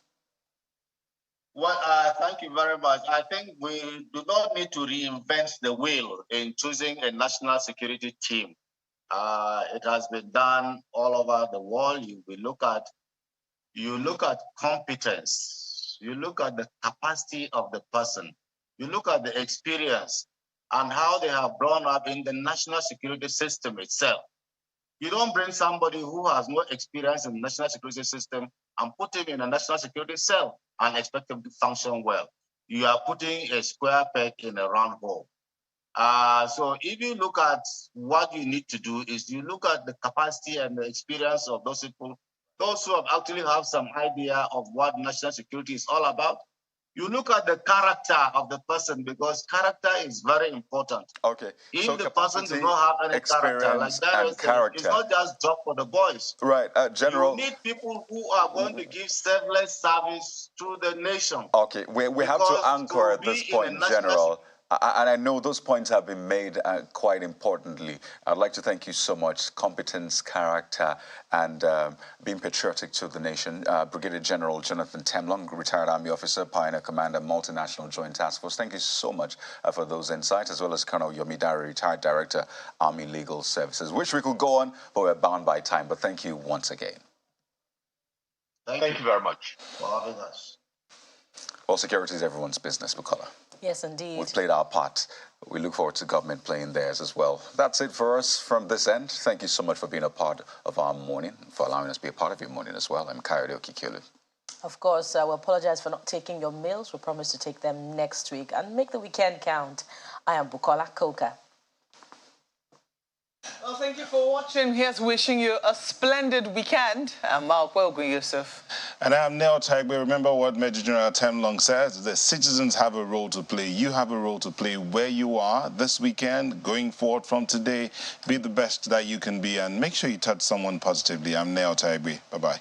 [SPEAKER 22] Well, thank you very much. I think we do not need to reinvent the wheel in choosing a national security team. It has been done all over the world. You look at competence, you look at the capacity of the person, you look at the experience and how they have grown up in the national security system itself. You don't bring somebody who has no experience in the national security system and put him in a national security cell and expect him to function well. You are putting a square peg in a round hole. So if you look at what you need to do is you look at the capacity and the experience of those people, those who actually have some idea of what national security is all about. You look at the character of the person because character is very important.
[SPEAKER 4] Okay.
[SPEAKER 22] If
[SPEAKER 4] so
[SPEAKER 22] the person does not have any character, like
[SPEAKER 4] and character.
[SPEAKER 22] It's not just job for the boys.
[SPEAKER 4] Right, General.
[SPEAKER 22] You need people who are going to give selfless service to the nation.
[SPEAKER 4] Okay, we have to anchor at this point, General. And I know those points have been made quite importantly. I'd like to thank you so much. Competence, character, and being patriotic to the nation. Brigadier General Jonathan Temlong, retired Army officer, Pioneer Commander, Multinational Joint Task Force. Thank you so much for those insights, as well as Colonel Yomi Dare, retired Director, Army Legal Services. Wish we could go on, but we're bound by time. But thank you once again.
[SPEAKER 22] Thank you
[SPEAKER 6] very much
[SPEAKER 22] for having us.
[SPEAKER 4] Well, security is everyone's business, Bukola.
[SPEAKER 3] Yes, indeed.
[SPEAKER 4] We've played our part. We look forward to government playing theirs as well. That's it for us from this end. Thank you so much for being a part of our morning, for allowing us to be a part of your morning as well. I'm Kayode Okikelu.
[SPEAKER 3] Of course, we apologize for not taking your mails. We promise to take them next week and make the weekend count. I am Bukola Koka.
[SPEAKER 2] Well, thank you for watching. Here's wishing you a splendid weekend. I'm Mark Welgun Yusuf.
[SPEAKER 1] And I'm Neo Tagbe. Remember what Major General Temlong says, the citizens have a role to play. You have a role to play where you are this weekend, going forward from today. Be the best that you can be and make sure you touch someone positively. I'm Neo Tagbe. Bye-bye.